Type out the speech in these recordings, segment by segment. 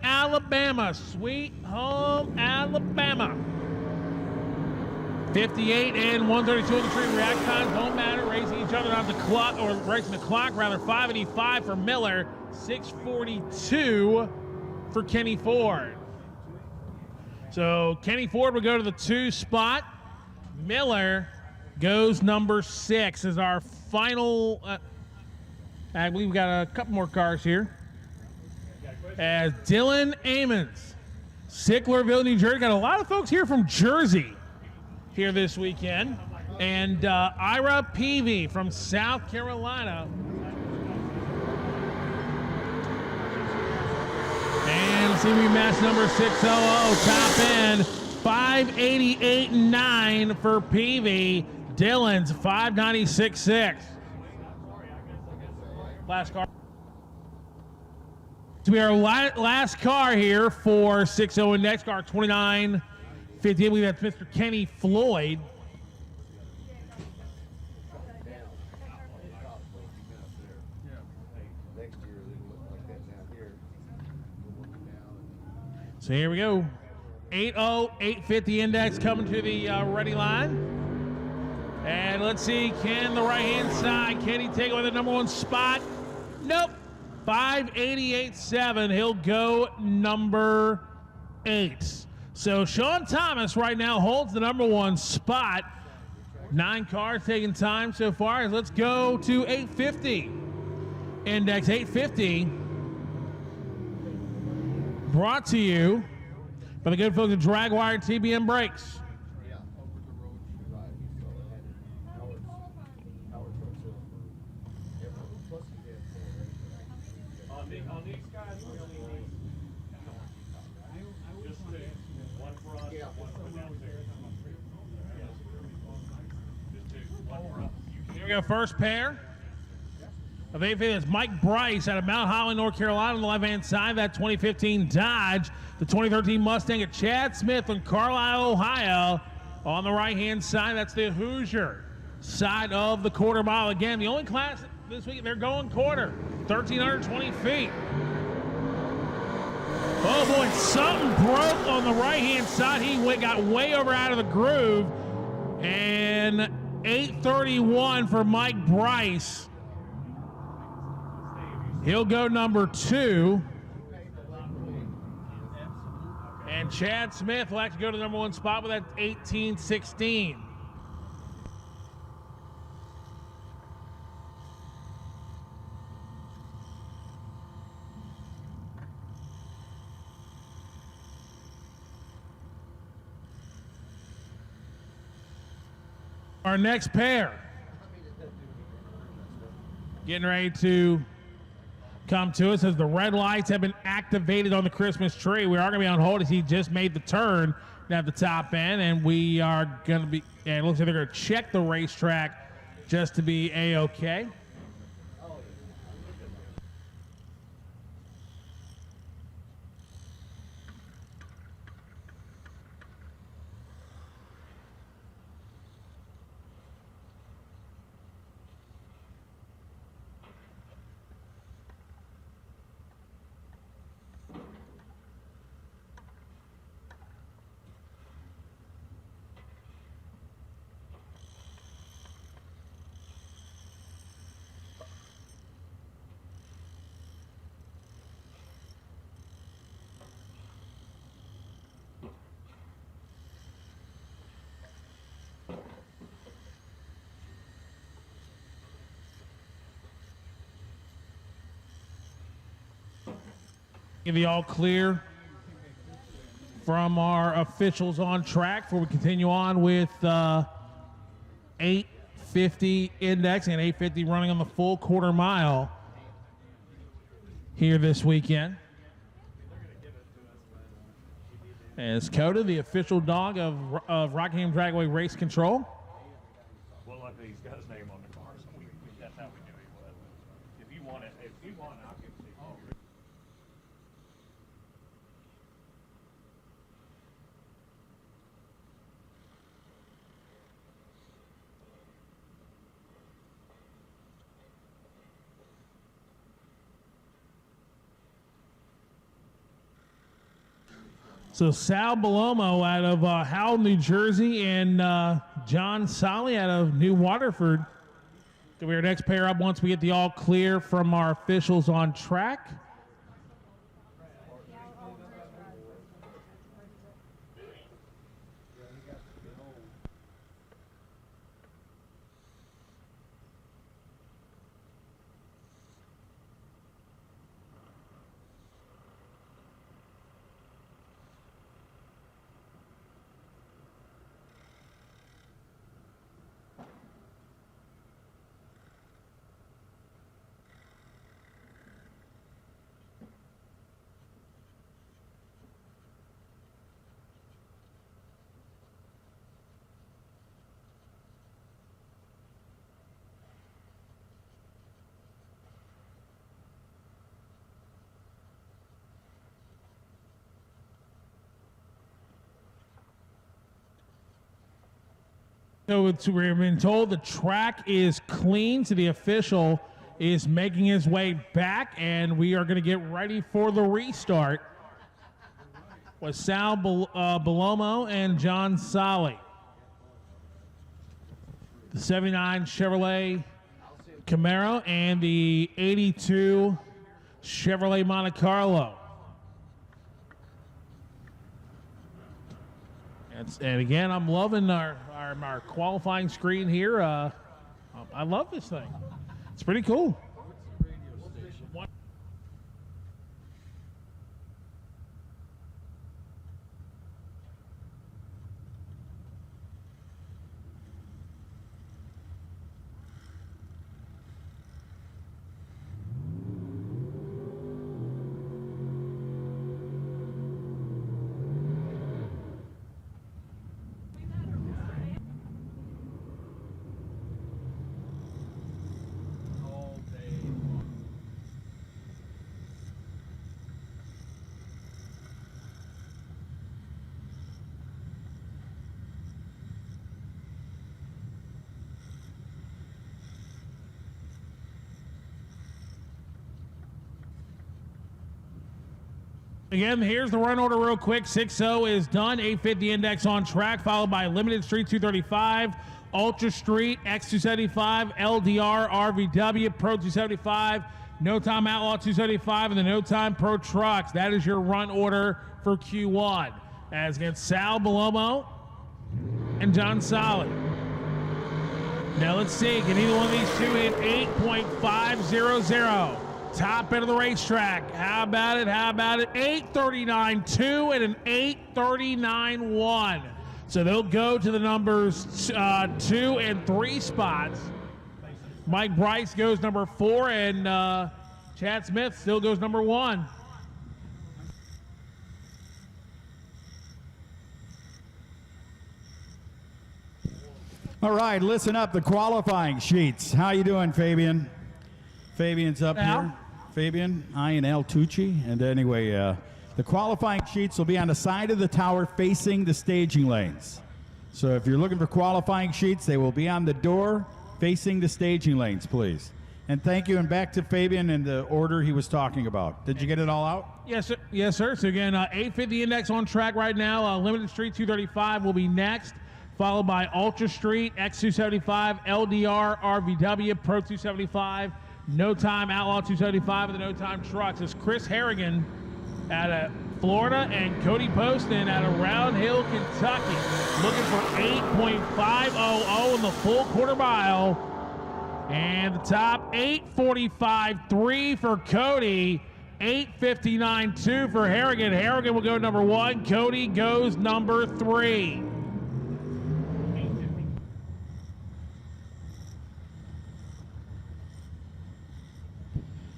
Alabama, sweet home Alabama. 58 and 132 on the tree. React times don't matter. Racing each other on the clock, or racing the clock rather. 585 for Miller, 642 for Kenny Ford. So Kenny Ford will go to the 2 spot. Miller goes number 6 as our final. I believe we've got a couple more cars here. As Dylan Amons, Sicklerville, New Jersey. Got a lot of folks here from Jersey here this weekend. And Ira Peavy from South Carolina. And CB match number 600, top end, 588.9 for Peavy. Dylan's 596.6. Last car. To be our last car here for 6-0 and next car, 29.58. I believe that's Mr. Kenny Floyd. So here we go. 80, 850 index coming to the ready line. And let's see, can the right-hand side, can he take away the number 1 spot? Nope. 588.7. He'll go number 8. So Sean Thomas right now holds the number 1 spot. 9 cars taking time so far. Let's go to 850. Index 850. Brought to you by the good folks at Drag Wire TBM Brakes. Here we go, first pair of 850. That's Mike Bryce out of Mount Holly, North Carolina on the left-hand side. That 2015 Dodge. The 2013 Mustang at Chad Smith in Carlisle, Ohio. On the right-hand side, that's the Hoosier side of the quarter mile. Again, the only class this week, they're going quarter. 1,320 feet. Oh, boy, something broke on the right-hand side. He got way over out of the groove. And 831 for Mike Bryce. He'll go number 2. And Chad Smith will actually go to the number 1 spot with that 1816. Our next pair getting ready to come to us as the red lights have been activated on the Christmas tree. We are going to be on hold as he just made the turn at the top end, and we are going to be, and it looks like they're going to check the racetrack just to be A-OK. Give the all clear from our officials on track before we continue on with 850 index and 850 running on the full quarter mile here this weekend. As Coda, the official dog of Rockingham Dragway Race Control. Well, luckily he's got his name on the car, so that's how we knew he was. If you want it, I'll give it to you. So Sal Belomo out of Howell, New Jersey, and John Solly out of New Waterford. Gonna be our next pair up once we get the all clear from our officials on track. So we've been told the track is clean, so the official is making his way back, and we are going to get ready for the restart with Sal Belomo and John Solly. The 79 Chevrolet Camaro and the 82 Chevrolet Monte Carlo. And again, I'm loving our qualifying screen here. I love this thing. It's pretty cool. Again, here's the run order real quick. 6-0 is done. 850 index on track, followed by Limited Street 235, Ultra Street X275, LDR RVW Pro 275, No Time Outlaw 275, and the No Time Pro Trucks. That is your run order for Q1. As against Sal Belomo and John Solly. Now let's see, can either one of these two hit 8.500? Top end of the racetrack. How about it? How about it? 839.2 and an 839.1. So they'll go to the numbers 2 and 3 spots. Mike Bryce goes number 4, and Chad Smith still goes number 1. All right, listen up, the qualifying sheets. How you doing, Fabian? Fabian's up here. Fabian, I and Al Tucci. And anyway, the qualifying sheets will be on the side of the tower facing the staging lanes. So if you're looking for qualifying sheets, they will be on the door facing the staging lanes, please. And thank you, and back to Fabian in the order he was talking about. Did you get it all out? Yes, sir. Yes, sir. So again, 850 index on track right now. Limited Street 235 will be next, followed by Ultra Street X275, LDR RVW Pro 275, No Time Outlaw 275, and the No Time Trucks. It's Chris Harrigan out of Florida and Cody Poston out of Round Hill, Kentucky, looking for 8.500 in the full quarter mile. And the top 8:45.3 for Cody, 8:59.2 for Harrigan. Harrigan will go number 1. Cody goes number 3.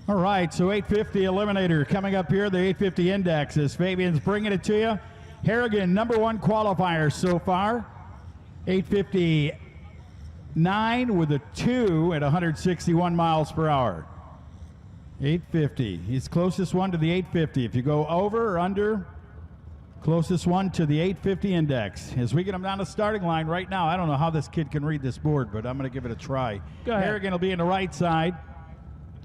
All right, so 850 Eliminator coming up here. The 850 index as Fabian's bringing it to you. Harrigan, number 1 qualifier so far. 859 with a 2 at 161 miles per hour. 850. He's closest one to the 850. If you go over or under, closest one to the 850 index. As we get him down the starting line right now, I don't know how this kid can read this board, but I'm going to give it a try. Go ahead. Harrigan will be in the right side.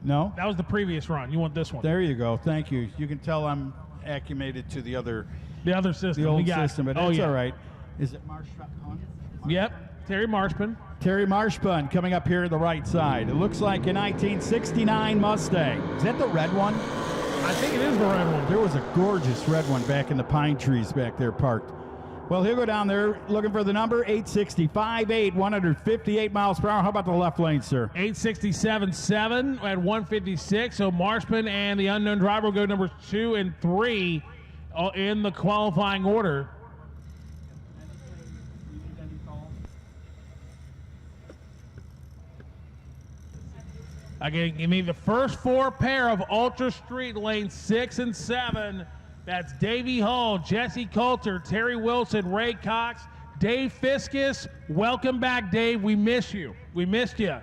No? That was the previous run. You want this one? There you go. Thank you. You can tell I'm acclimated to the other The other system. The we old got it. system, but Oh, that's yeah. all right. Is it Marshpun? Yep. Terry Marshpun. Terry Marshpun coming up here to the right side. It looks like a 1969 Mustang. Is that the red one? I think it is the red one. There was a gorgeous red one back in the pine trees back there parked. Well, he'll go down there looking for the number 860, 5'8", 158 miles per hour. How about the left lane, sir? 867.7 at 156. So Marshman and the unknown driver will go numbers 2 and 3 in the qualifying order. Again, you need the first 4 pair of Ultra Street lanes 6 and 7. That's Davey Hull, Jesse Coulter, Terry Wilson, Ray Cox, Dave Fiskus. Welcome back, Dave. We miss you. We missed you.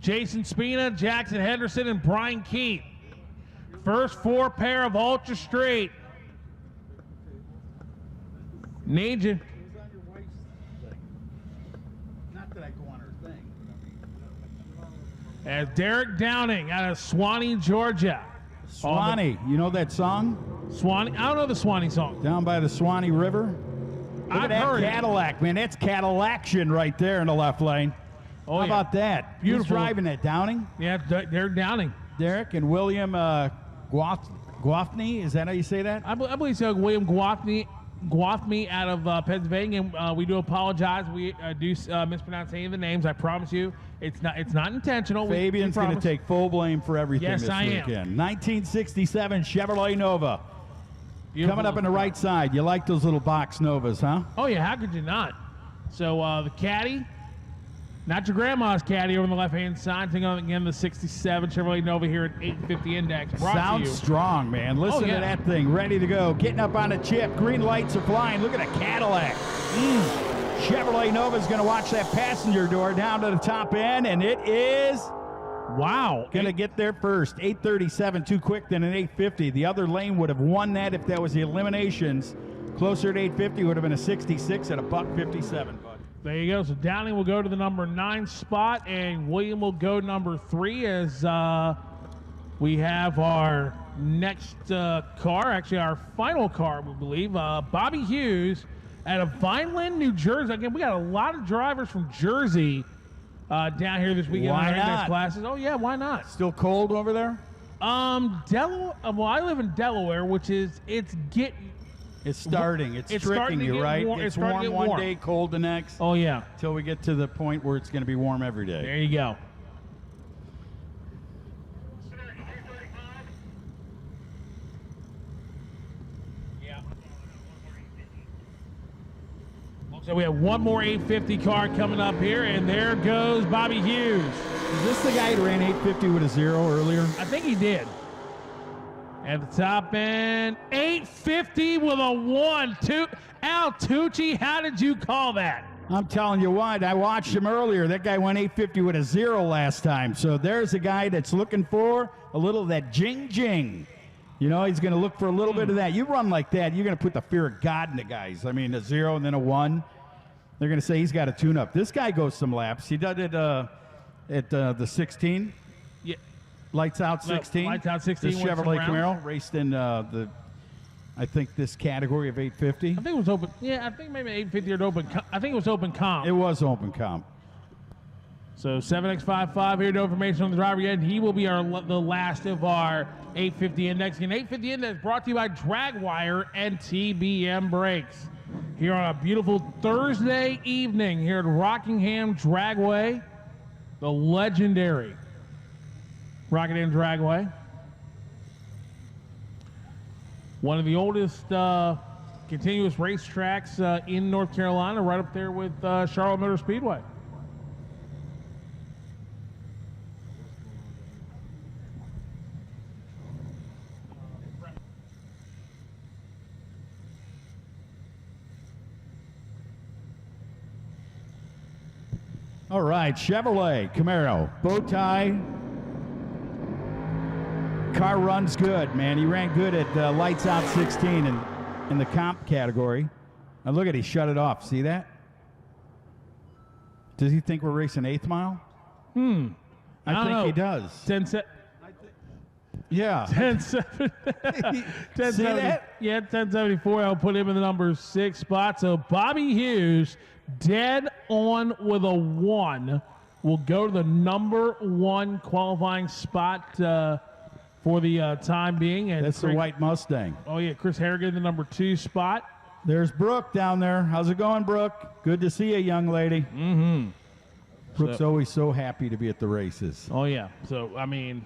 Jason Spina, Jackson Henderson, and Brian Keith. First 4 pair of Ultra Street. Need you. Not that I go on her thing. As Derek Downing out of Swanee, Georgia. Swanee, you know that song? Swanee, I don't know the Swanee song. Down by the Swanee River? Look I've at that heard it. Cadillac, man. That's Cadillac-tion right there in the left lane. Oh, How yeah. about that? Beautiful. Who's driving that? Downing? Yeah, Derek Downing. Derek and William Gwathney? Is that how you say that? I believe so. William Gwathney out of Pennsylvania. And we do apologize. We do mispronounce any of the names. I promise you, it's not intentional. Fabian's going to take full blame for everything Yes, this I am. weekend. 1967 Chevrolet Nova. Beautiful. Coming up on the right side. You like those little box Novas, huh? Oh yeah, how could you not? So the caddy, not your grandma's caddy over on the left-hand side. Taking on again the 67 Chevrolet Nova here at 850 Index. Brought Sounds to you. strong, man. Listen Oh, yeah. to that thing. Ready to go. Getting up on a chip. Green lights are flying. Look at a Cadillac. Chevrolet Nova's going to watch that passenger door down to the top end, and it is Wow. going to get there first. 837, too quick than an 850. The other lane would have won that if that was the eliminations. Closer to 850 would have been a 66 at a $157. Bud. There you go. So Downing will go to the number 9 spot, and William will go number 3 as we have our next car, actually our final car, we believe, Bobby Hughes out of Vineland, New Jersey. Again, we got a lot of drivers from Jersey down here this weekend Why in our index not? classes. Oh yeah, why not? Still cold over there? Delaware. Well, I live in Delaware, which is It's starting. It's It's tricking starting to you, get right? warm- It's it's starting to warm get one warm. day, cold the next. Oh yeah. Till we get to the point where it's going to be warm every day. There you go. Yeah. So we have one more 850 car coming up here, and there goes Bobby Hughes. Is this the guy who ran 850 with a 0 earlier? I think he did. At the top end, 850 with a 1, 2. Al Tucci, how did you call that? I'm telling you what, I watched him earlier. That guy went 850 with a 0 last time. So there's a guy that's looking for a little of that jing-jing. You know, he's going to look for a little bit of that. You run like that, you're going to put the fear of God in the guys. I mean, a 0 and then a 1. They're going to say he's got a tune-up. This guy goes some laps. He did it at the 16. Yeah. Lights Out 16. Lights Out 16 The went some Chevrolet rounds. Camaro raced in I think this category of 850. I think it was open. Yeah, I think maybe 850 or open. I think it was open comp. It was open comp. So 7X55 here, no information on the driver yet. He will be the last of our 850 Index. And 850 Index brought to you by Dragwire and TBM Brakes. Here on a beautiful Thursday evening here at Rockingham Dragway, the legendary Rockingham Dragway. One of the oldest continuous racetracks in North Carolina, right up there with Charlotte Motor Speedway. All right, Chevrolet Camaro, bow tie. Car runs good, man. He ran good at Lights Out 16 in the comp category. Now look at he shut it off. See that? Does he think we're racing 8th mile? I don't I think know. he does. Yeah. 10-7. See that? Yeah, 1074. I'll put him in the number 6 spot. So Bobby Hughes, dead on with a 1, will go to the number 1 qualifying spot for the time being. And That's the white Mustang. Oh, yeah, Chris Harrigan, the number 2 spot. There's Brooke down there. How's it going, Brooke? Good to see you, young lady. Mm-hmm. Brooke's always so happy to be at the races. Oh, yeah. So, I mean,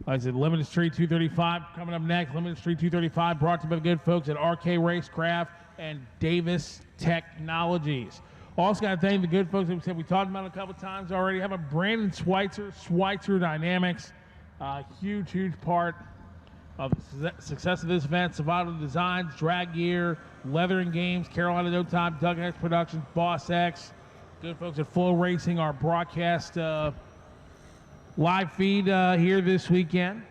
like I said, Limited Street 235 coming up next. Limited Street 235 brought to you by the good folks at RK Racecraft and Davis Technologies. Also got to thank the good folks that we said we talked about a couple times already. How about Brandon Schweitzer Dynamics? Huge part of the success of this event. Savato Designs, Drag Gear, Leather and Games, Carolina No Time, Doug X Productions, Boss X. Good folks at FloRacing, our broadcast live feed here this weekend.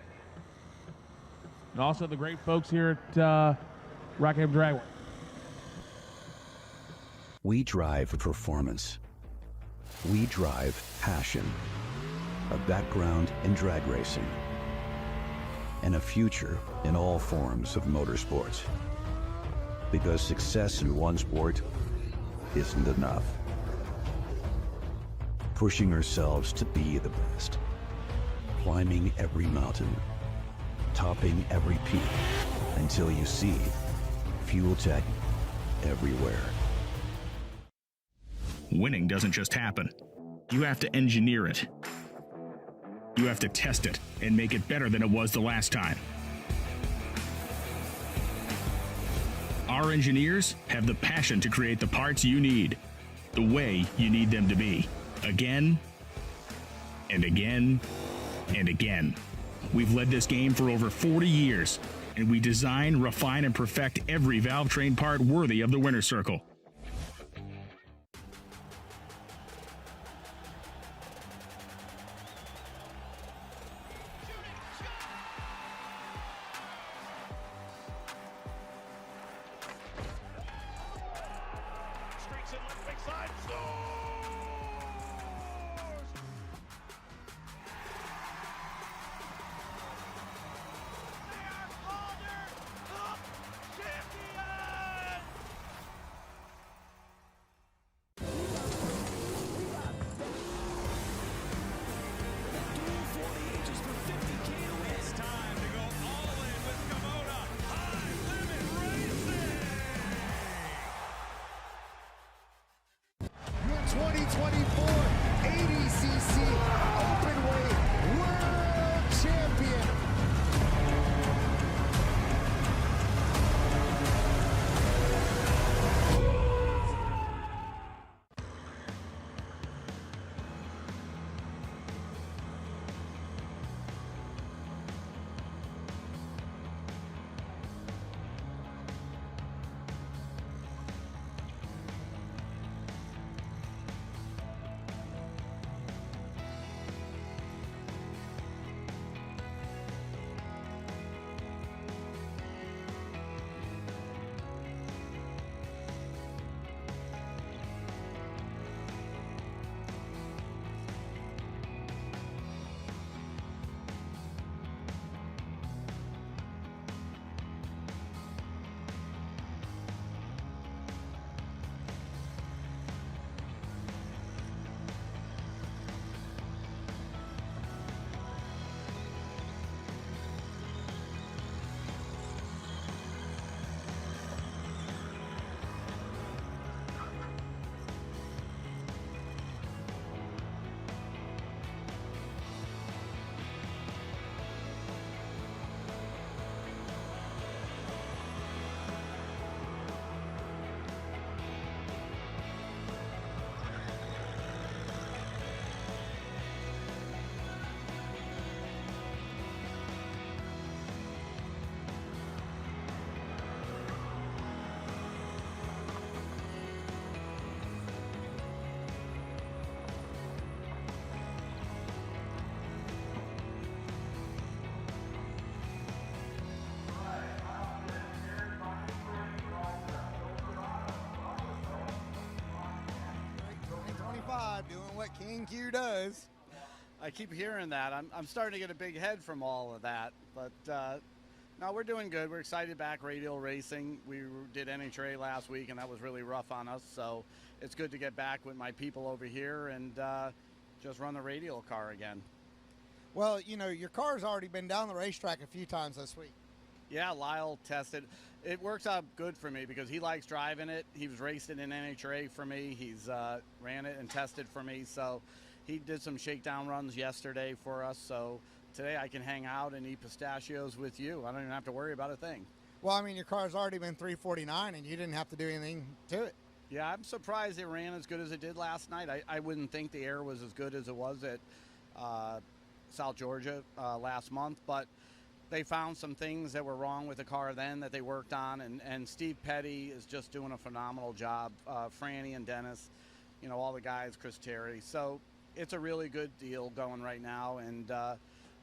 And also the great folks here at Rockingham Drag. We drive performance. We drive passion. A background in drag racing. And a future in all forms of motorsports. Because success in one sport isn't enough. Pushing ourselves to be the best. Climbing every mountain. Topping every peak. Until you see Fuel Tech everywhere. Winning doesn't just happen. You have to engineer it. You have to test it and make it better than it was the last time. Our engineers have the passion to create the parts you need, the way you need them to be, again and again and again. We've led this game for over 40 years, and we design, refine, and perfect every valve train part worthy of the winner's circle. Doing what King Q does. I keep hearing that. I'm starting to get a big head from all of that. But no, we're doing good. We're excited back Radial racing. We did NHRA last week, and that was really rough on us. So it's good to get back with my people over here and just run the Radial car again. Well, you know, your car's already been down the racetrack a few times this week. Yeah, Lyle tested. It works out good for me because he likes driving it. He was racing in NHRA for me. He's ran it and tested for me. So he did some shakedown runs yesterday for us. So today I can hang out and eat pistachios with you. I don't even have to worry about a thing. Well, I mean, your car's already been 349 and you didn't have to do anything to it. Yeah, I'm surprised it ran as good as it did last night. I wouldn't think the air was as good as it was at South Georgia last month, but they found some things that were wrong with the car then that they worked on, and Steve Petty is just doing a phenomenal job. Franny and Dennis, you know, all the guys, Chris Terry. So it's a really good deal going right now, and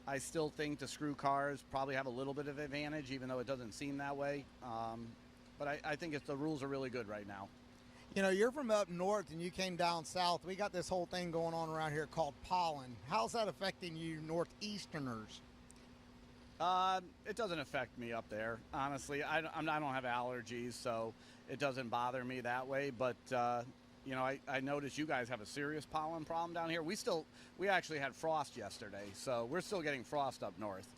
I still think the screw cars probably have a little bit of advantage, even though it doesn't seem that way. But I think the rules are really good right now. You know, you're from up north and you came down south. We got this whole thing going on around here called pollen. How's that affecting you northeasterners? It doesn't affect me up there, honestly. I don't have allergies, so it doesn't bother me that way. But you know, I noticed you guys have a serious pollen problem down here. We actually had frost yesterday, so we're still getting frost up north.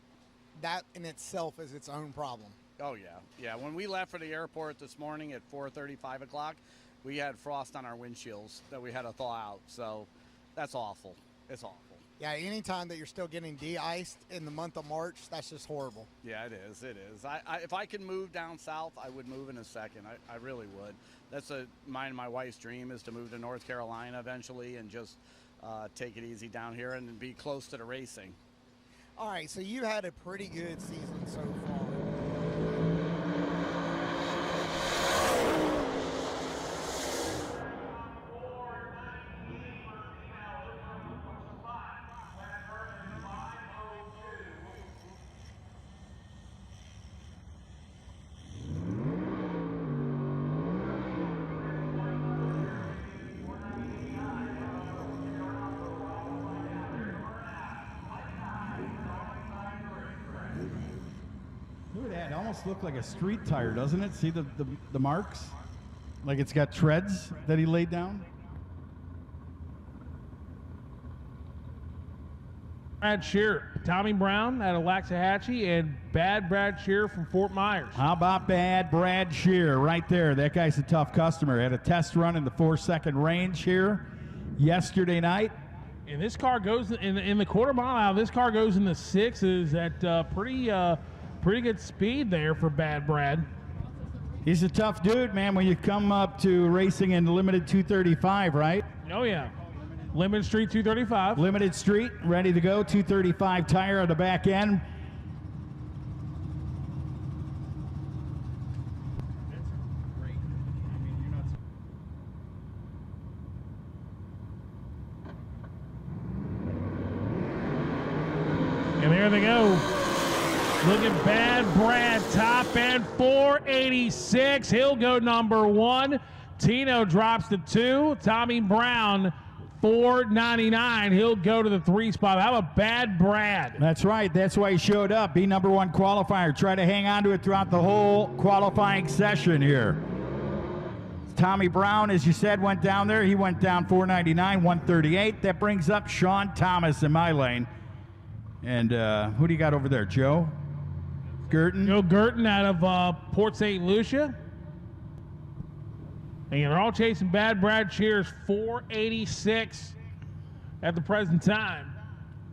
That in itself is its own problem. Oh yeah. When we left for the airport this morning at 4:30, 5 o'clock, we had frost on our windshields that we had to thaw out. So that's awful. It's awful. Yeah, anytime that you're still getting de-iced in the month of March, that's just horrible. Yeah, it is. It is. If I could move down south, I would move in a second. I really would. That's mine and my wife's dream is to move to North Carolina eventually and just take it easy down here and be close to the racing. All right, so you had a pretty good season so far. Look at that. It almost looked like a street tire, doesn't it? See the marks? Like it's got treads that he laid down? Brad Shearer, Tommy Brown out of Waxahachie, and Bad Brad Shearer from Fort Myers. How about Bad Brad Shearer right there? That guy's a tough customer. Had a test run in the 4-second range here yesterday night. And this car goes in the quarter mile out. This car goes in the sixes at pretty good speed there for Bad Brad. He's a tough dude, man, when you come up to racing in limited 235, right? Oh, yeah. Limited Street 235. Limited Street, ready to go. 235 tire on the back end. And there they go. Look at Bad Brad, top end 486. He'll go number 1. Tino drops to 2. Tommy Brown, 499. He'll go to the 3 spot. How about Bad Brad? That's right. That's why he showed up. Be number 1 qualifier. Try to hang on to it throughout the whole qualifying session here. Tommy Brown, as you said, went down there. He went down 499, 138. That brings up Sean Thomas in my lane. And who do you got over there, Joe? Girton? Joe Girton out of Port St. Lucia. And they're all chasing Bad Brad Shearer's 486 at the present time.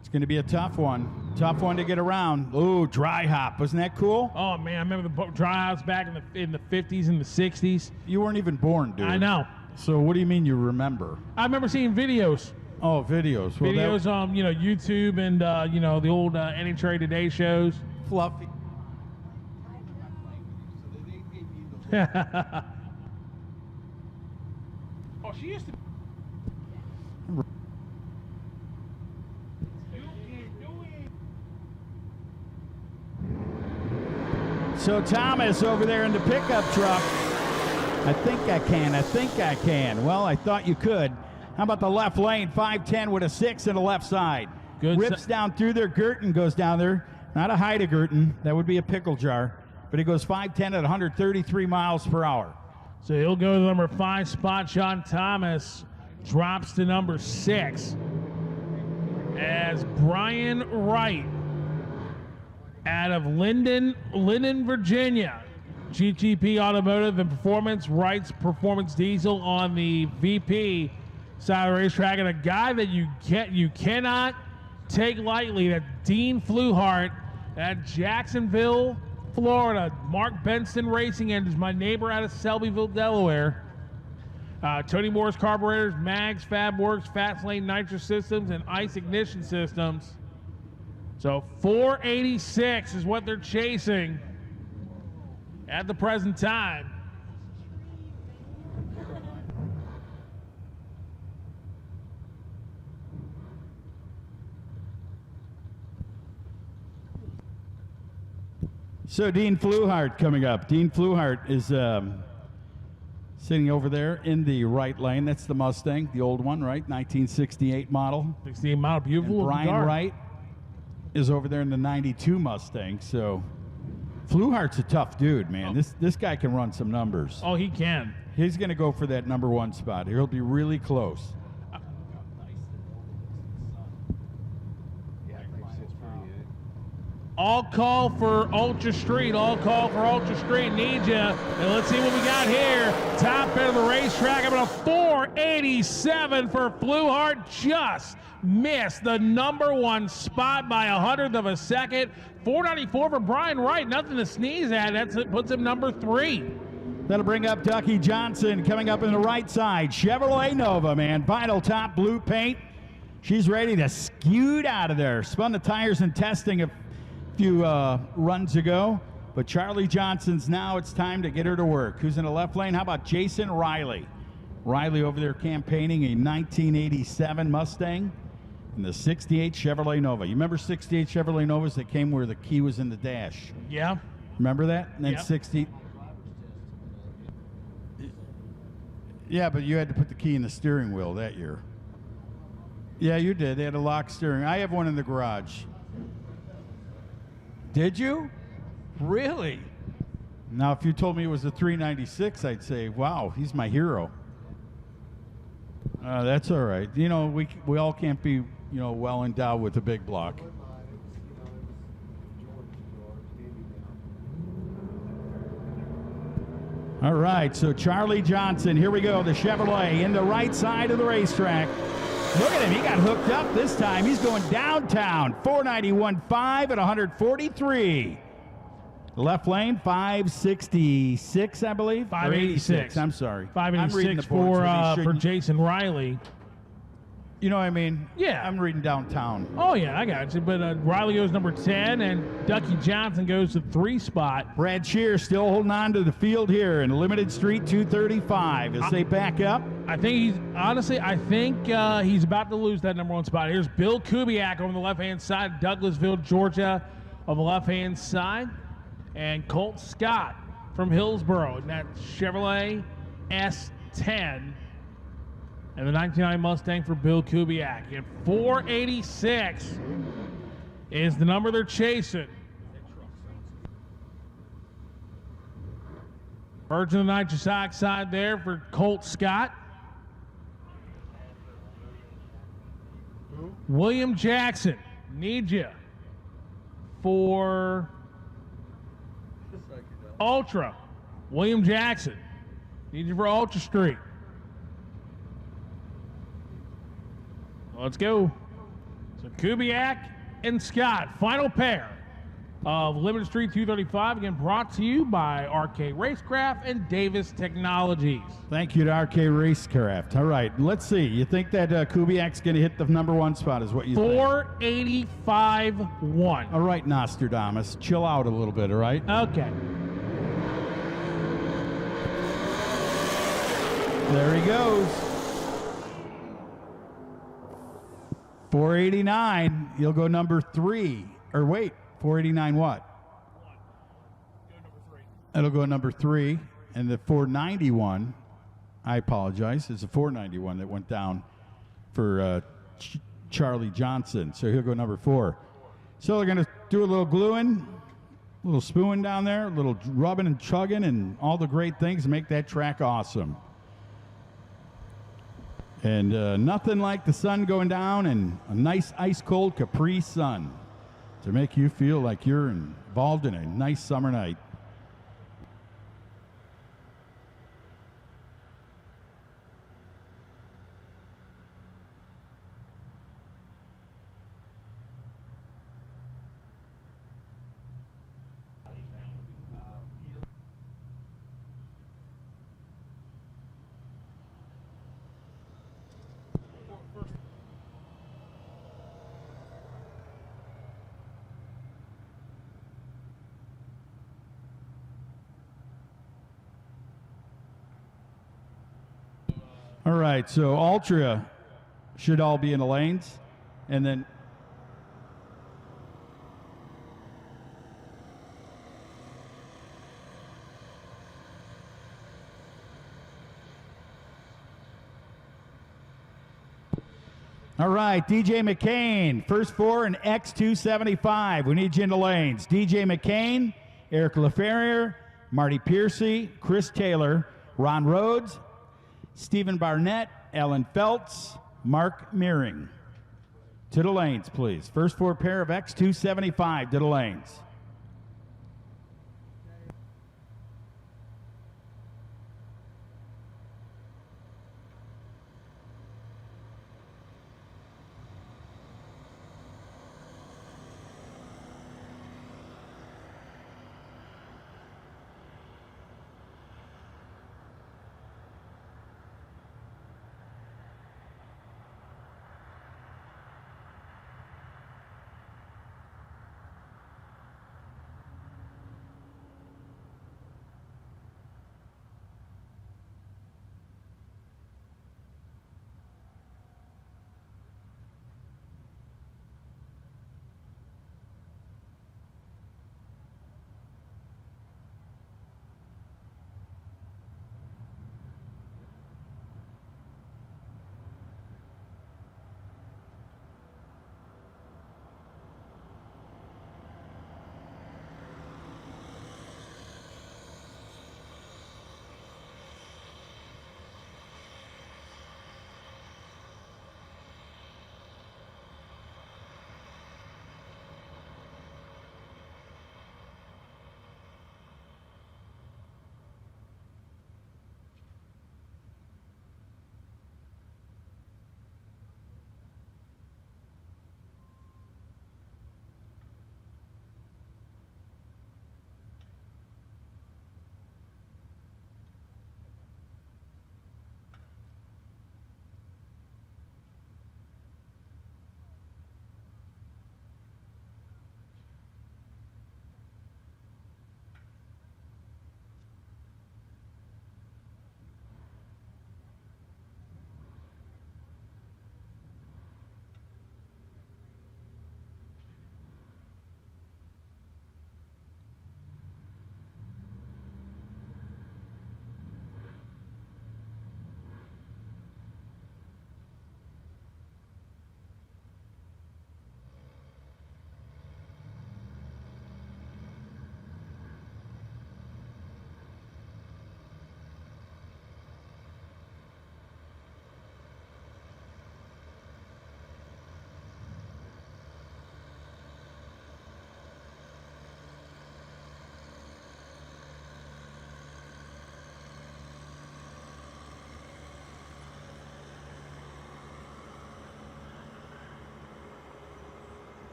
It's going to be a tough one. Tough one to get around. Ooh, dry hop. Wasn't that cool? Oh, man, I remember the dry hops back in the 50s and the 60s. You weren't even born, dude. I know. So what do you mean you remember? I remember seeing videos. Oh, videos. Well, Videos on, YouTube and, the old NHRA Today shows. Fluffy. Oh, she used to. So Thomas over there in the pickup truck. I think I can. Well, I thought you could. How about the left lane? 510 with a 6 in the left side. Good. Rips down through there. Girton goes down there. Not a Heideggerten. That would be a pickle jar. But he goes 5'10" at 133 miles per hour. So he'll go to the number 5 spot. Sean Thomas drops to number 6 as Brian Wright out of Linden, Virginia. GTP Automotive and Performance, Wright's Performance Diesel on the VP side of the racetrack, and a guy that you cannot take lightly, that Dean Fluhart at Jacksonville, Florida. Mark Benson Racing Engines, my neighbor out of Selbyville, Delaware. Tony Moore's Carburetors, Mags, Fabworks, Fast Lane Nitrous Systems, and Ice Ignition Systems. So 486 is what they're chasing at the present time. So Dean Fluhart coming up. Dean Fluhart is sitting over there in the right lane. That's the Mustang, the old one, right? 1968 model. 68 model, beautiful. And Brian Wright is over there in the 92 Mustang. So Fluhart's a tough dude, man. Oh. This guy can run some numbers. Oh, he can. He's going to go for that number 1 spot. He'll be really close. All call for Ultra Street. All call for Ultra Street. Need ya. And let's see what we got here. Top end of the racetrack. About a 487 for Fluhart. Just missed the number 1 spot by 100th of a second. 494 for Brian Wright. Nothing to sneeze at. That puts him number 3. That'll bring up Ducky Johnson coming up in the right side. Chevrolet Nova, man. Vinyl top, blue paint. She's ready to scoot out of there. Spun the tires in testing a few runs ago, but Charlie Johnson's now. It's time to get her to work. Who's in the left lane? How about Jason Riley? Riley over there campaigning a 1987 Mustang and the 68 Chevrolet Nova. You remember 68 Chevrolet Novas that came where the key was in the dash? Yeah. Remember that? And then Yep. 60. Yeah, but you had to put the key in the steering wheel that year. Yeah, you did. They had a lock steering. I have one in the garage. Did you? Really? Now, if you told me it was a 396, I'd say, wow, he's my hero. That's all right. You know, we all can't be, well endowed with a big block. All right, so Charlie Johnson, here we go, the Chevrolet in the right side of the racetrack. Look at him, he got hooked up this time. He's going downtown, 491.5 at 143. Left lane, 566, I believe. 586. I'm sorry. 586 for Jason Riley. You know what I mean? Yeah. I'm reading downtown. Oh, yeah, I got you. But Riley goes number 10, and Ducky Johnson goes to 3 spot. Brad Shear still holding on to the field here in Limited Street 235 as they back up. I think he's about to lose that number 1 spot. Here's Bill Kubiak on the left-hand side, Douglasville, Georgia on the left-hand side, and Colt Scott from Hillsboro in that Chevrolet S10. And the 1999 Mustang for Bill Kubiak. And 486 is the number they're chasing. Virgin of the nitrous oxide there for Colt Scott. William Jackson, need ya for Ultra. William Jackson, need you for Ultra Street. Let's go. So Kubiak and Scott, final pair of Limited Street 235, again brought to you by RK Racecraft and Davis Technologies. Thank you to RK Racecraft. All right, let's see. You think that Kubiak's going to hit the number 1 spot is what you think? 485.1. All right, Nostradamus, chill out a little bit, all right? Okay. There he goes. 489. He'll go number 3. Or wait, 489 what? It'll go number 3. And the 491, I apologize, it's a 491 that went down for Charlie Johnson. So he'll go number 4. So they're going to do a little gluing, a little spooning down there, a little rubbing and chugging, and all the great things to make that track awesome. And nothing like the sun going down and a nice ice-cold Capri Sun to make you feel like you're involved in a nice summer night. All right, so Ultra should all be in the lanes, and then all right, DJ McCain, first four and X275. We need you in the lanes. DJ McCain, Eric LaFerrier, Marty Piercy, Chris Taylor, Ron Rhodes, Stephen Barnett, Ellen Feltz, Mark Meering. To the lanes, please. First four pair of X275 to the lanes.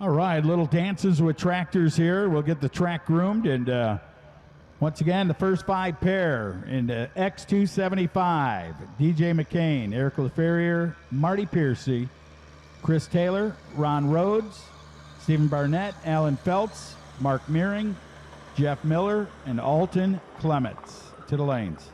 All right, little dances with tractors here. We'll get the track groomed, and once again, the first 5 pair in the X275. DJ McCain, Eric LaFerrier, Marty Piercy, Chris Taylor, Ron Rhodes, Stephen Barnett, Alan Feltz, Mark Meering, Jeff Miller, and Alton Clements. To the lanes.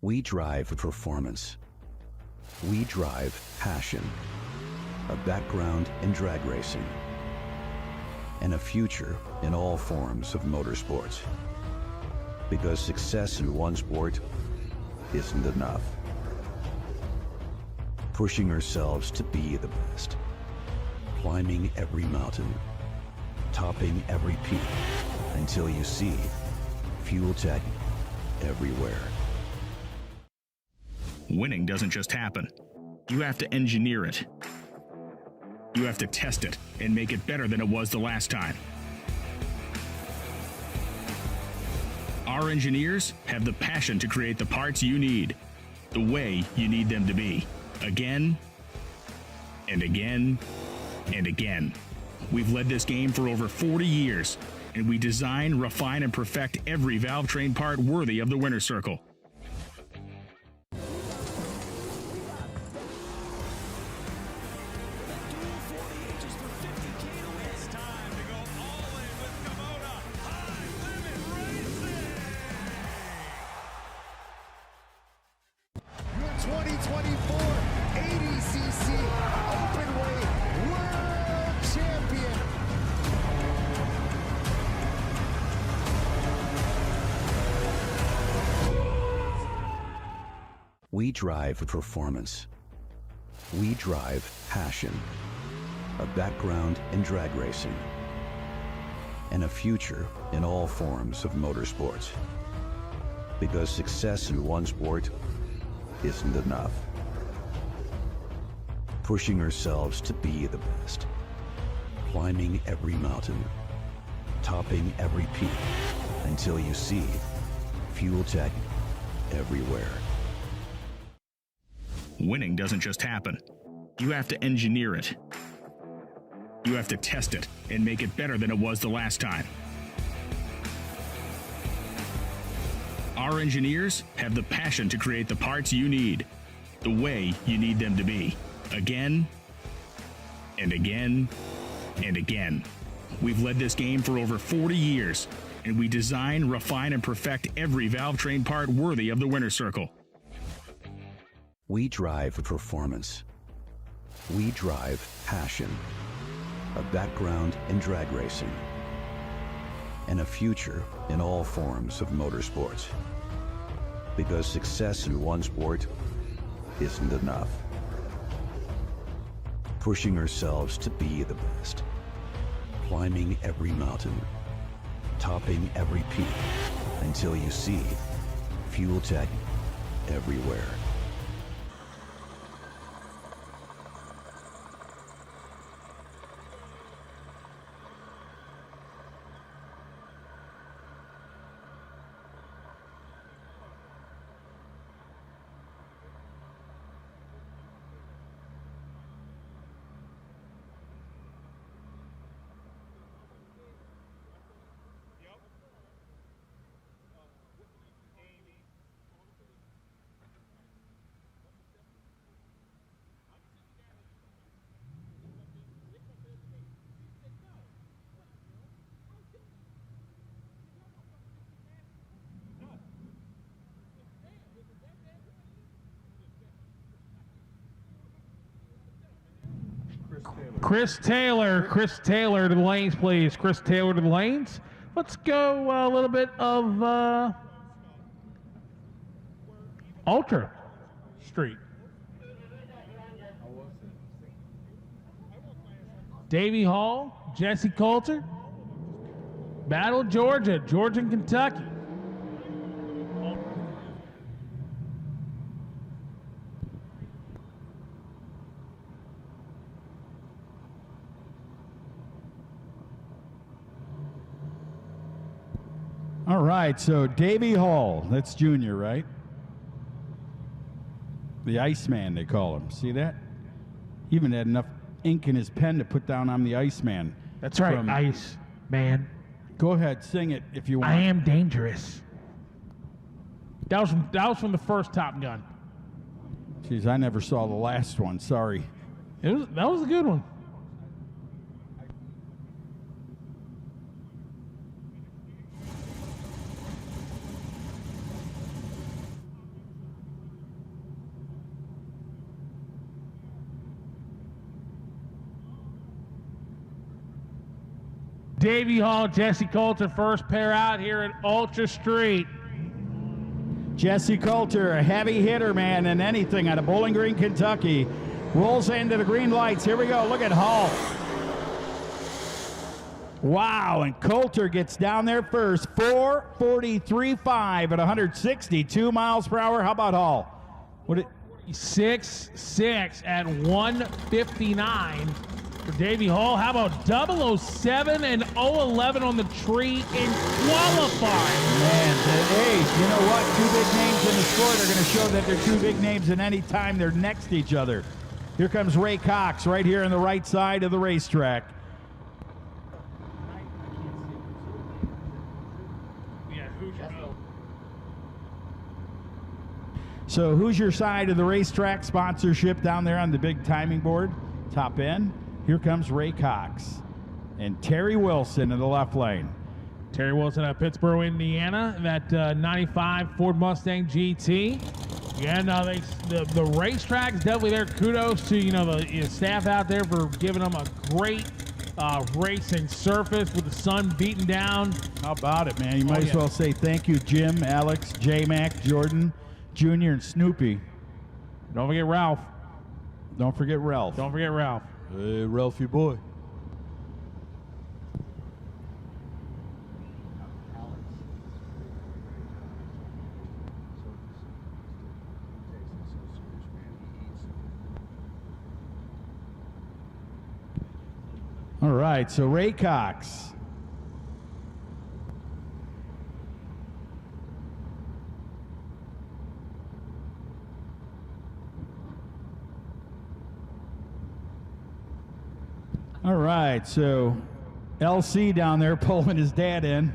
We drive performance. We drive passion, a background in drag racing, and a future in all forms of motorsports. Because success in one sport isn't enough. Pushing ourselves to be the best, climbing every mountain, topping every peak, until you see Fuel Tech everywhere. Winning doesn't just happen. You have to engineer it. You have to test it and make it better than it was the last time. Our engineers have the passion to create the parts you need, the way you need them to be, again and again and again. We've led this game for over 40 years, and we design, refine, and perfect every valve train part worthy of the winner's circle. We drive performance. We drive passion, a background in drag racing, and a future in all forms of motorsports. Because success in one sport isn't enough. Pushing ourselves to be the best, climbing every mountain, topping every peak, until you see Fuel Tech everywhere. Winning doesn't just happen. You have to engineer it. You have to test it and make it better than it was the last time. Our engineers have the passion to create the parts you need, the way you need them to be, again and again and again. We've led this game for over 40 years, and we design, refine, and perfect every valve train part worthy of the winner's circle. We drive performance. We drive passion, a background in drag racing, and a future in all forms of motorsports. Because success in one sport isn't enough. Pushing ourselves to be the best, climbing every mountain, topping every peak, until you see Fuel Tech everywhere. Chris Taylor to the lanes, please. Chris Taylor to the lanes. Let's go a little bit of Ultra Street. Davey Hall, Jesse Coulter, Battle Georgia, Georgia and Kentucky. All right, so Davey Hall, that's junior, right? The Iceman, they call him. See that? He even had enough ink in his pen to put down "I'm the Iceman." That's right, From- Ice Man. Go ahead, sing it if you want. I am dangerous. That was from the first Top Gun. Jeez, I never saw the last one. Sorry. That was a good one. Davey Hall, Jesse Coulter, first pair out here at Ultra Street. Jesse Coulter, a heavy hitter, man, in anything out of Bowling Green, Kentucky. Rolls into the green lights. Here we go. Look at Hall. Wow, and Coulter gets down there first. 4:43.5 at 162 miles per hour. How about Hall? 6.6 at 159 for Davey Hall. How about 007 and 011 on the tree in qualifying? Man, hey, you know what? Two big names in the sport are going to show that they're two big names in any time they're next to each other. Here comes Ray Cox right here on the right side of the racetrack. So who's your side of the racetrack sponsorship down there on the big timing board? Top end. Here comes Ray Cox and Terry Wilson in the left lane. Terry Wilson out of Pittsburgh, Indiana, that 95 Ford Mustang GT. Yeah, no, the racetrack's definitely there. Kudos to the staff out there for giving them a great racing surface with the sun beating down. How about it, man? You might as well say thank you, Jim, Alex, J-Mac, Jordan, Junior, and Snoopy. Don't forget Ralph. Don't forget Ralph. Don't forget Ralph. Hey, Ralphie boy. All right, so Ray Cox. All right, so LC down there pulling his dad in,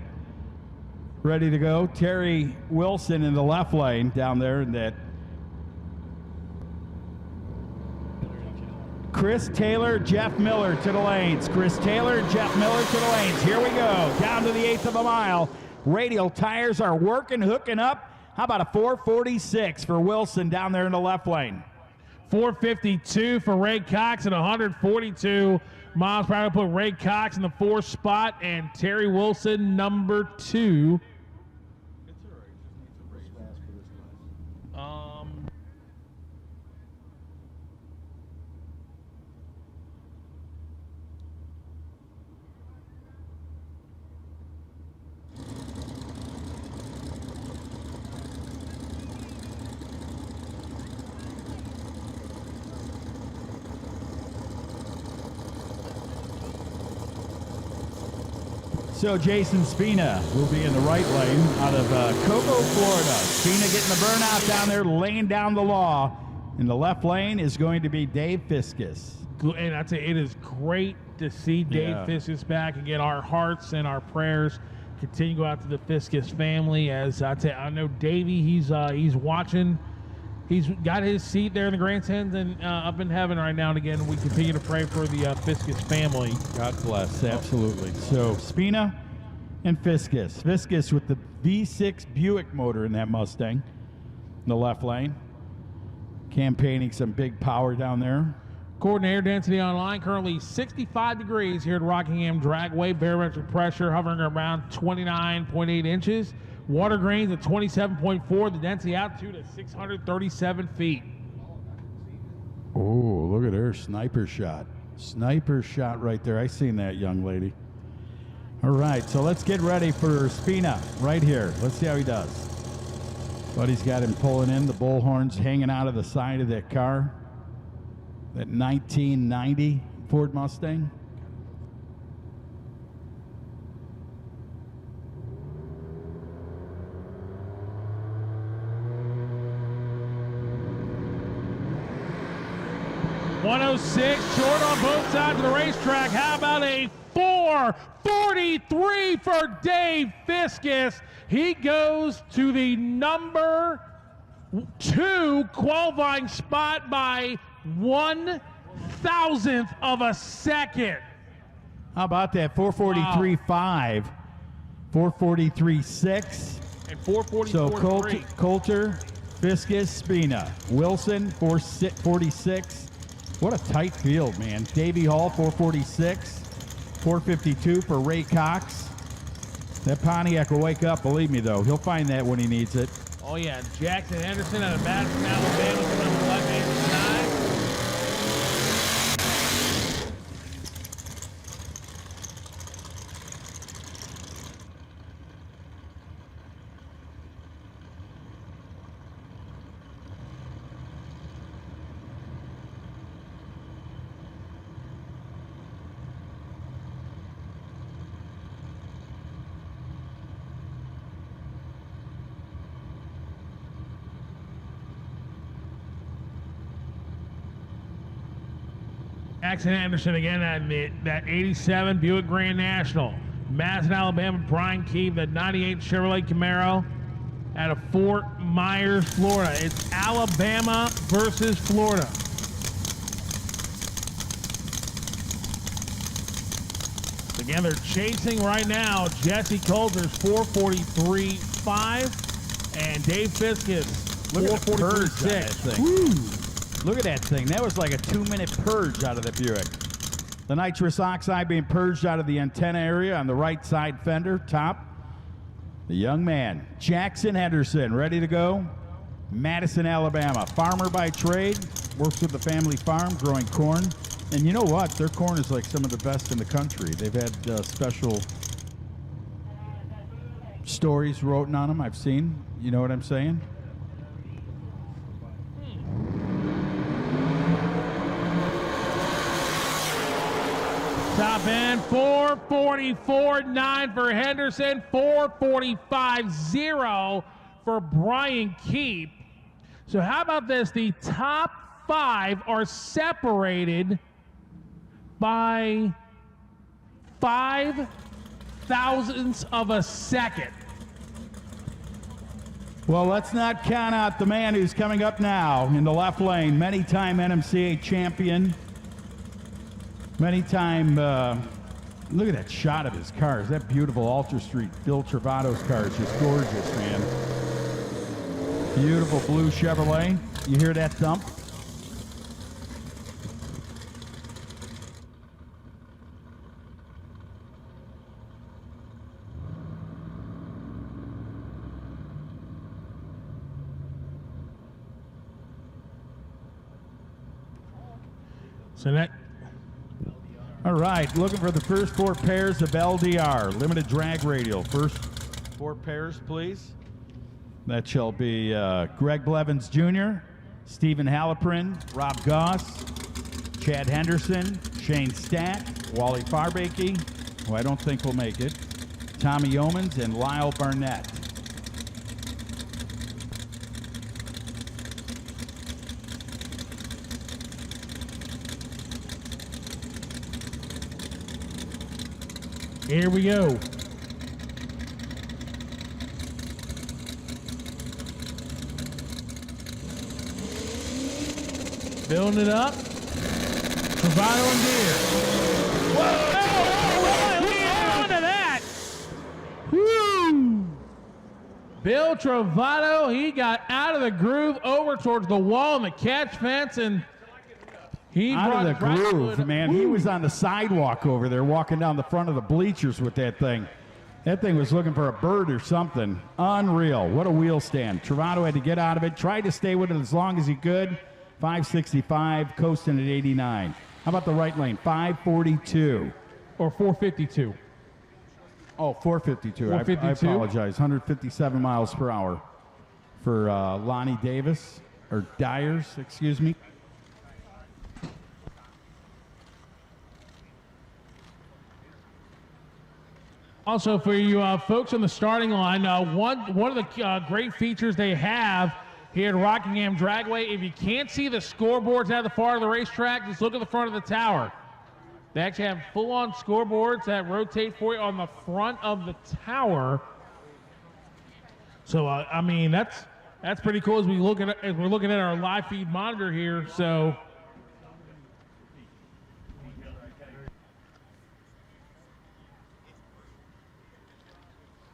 ready to go. Terry Wilson in the left lane down there in that. Chris Taylor, Jeff Miller to the lanes. Chris Taylor, Jeff Miller to the lanes. Here we go, down to the 1/8 of a mile. Radial tires are working, hooking up. How about a 4:46 for Wilson down there in the left lane? 4:52 for Ray Cox and 142 miles per hour. Put Ray Cox in the 4th spot and Terry Wilson number 2. So Jason Spina will be in the right lane out of Cocoa, Florida. Spina getting the burnout down there, laying down the law. In the left lane is going to be Dave Fiskus. And I'd say it is great to see Dave Fiskus back. Again, our hearts and our prayers continue to go out to the Fiskus family. As I know Davey, he's watching. He's got his seat there in the grandstands and up in heaven right now. And again, we continue to pray for the Fiskus family. God bless, absolutely. So Spina and Fiskus. Fiskus with the V6 Buick motor in that Mustang in the left lane. Campaigning some big power down there. According to Air Density Online, currently 65 degrees here at Rockingham Dragway. Barometric pressure hovering around 29.8 inches. Water grains at 27.4. The density altitude at 637 feet. Oh, look at her sniper shot. Sniper shot right there. I seen that, young lady. All right, so let's get ready for Spina right here. Let's see how he does. Buddy's got him pulling in, the bullhorns hanging out of the side of that car. That 1990 Ford Mustang. .106 short on both sides of the racetrack. How about a 4:43 for Dave Fiskus? He goes to the number 2 qualifying spot by 1/1000th of a second. How about that? 443.5, 443.6. And 444.3. So Coulter, Fiskus, Spina. Wilson, 446. What a tight field, man. Davey Hall, 446. 452 for Ray Cox. That Pontiac will wake up, believe me, though. He'll find that when he needs it. Oh, yeah. Jackson Henderson out of Madison, Alabama, coming on the left-hand side. Jackson Anderson again at that 87 Buick Grand National. Madison, Alabama, Brian Keeve, the 98 Chevrolet Camaro out of Fort Myers, Florida. It's Alabama versus Florida. Again, they're chasing right now. Jesse Coulter's 443.5 and Dave Fiskus 443.6. Look at that thing. That was like a 2-minute purge out of the Buick. The nitrous oxide being purged out of the antenna area on the right side fender, top. The young man, Jackson Henderson, ready to go. Madison, Alabama. Farmer by trade, works with the family farm, growing corn. And you know what? Their corn is like some of the best in the country. They've had special stories written on them I've seen. You know what I'm saying? Top end, 444.9 for Henderson, 445.0 for Brian Keep. So how about this? The top 5 are separated by 0.005 of a second. Well, let's not count out the man who's coming up now in the left lane, many-time NMCA champion. Many-time, look at that shot of his car. Is that beautiful Alter Street? Bill Travato's car is just gorgeous, man. Beautiful blue Chevrolet. You hear that thump? So that. All right, looking for the first 4 pairs of LDR, limited drag radial. First 4 pairs, please. That shall be Greg Blevins Jr., Stephen Halleprin, Rob Goss, Chad Henderson, Shane Stack, Wally Farbakey, who I don't think will make it, Tommy Yeomans, and Lyle Barnett. Here we go. Building it up. Travato and Deere. Whoa! On to that. Woo! Bill Travato, he got out of the groove over towards the wall and the catch fence, and he out of the groove, man. Woo. He was on the sidewalk over there walking down the front of the bleachers with that thing. That thing was looking for a bird or something. Unreal. What a wheel stand. Travato had to get out of it. Tried to stay with it as long as he could. 565, coasting at 89. How about the right lane? 542. Or 452. Oh, 452. 452? I apologize. 157 miles per hour for Lonnie Davis, or Dyers, excuse me. Also, for you folks on the starting line, one of the great features they have here at Rockingham Dragway, if you can't see the scoreboards out of the far of the racetrack, just look at the front of the tower. They actually have full-on scoreboards that rotate for you on the front of the tower. So, I mean, that's pretty cool as we're looking at our live feed monitor here. So.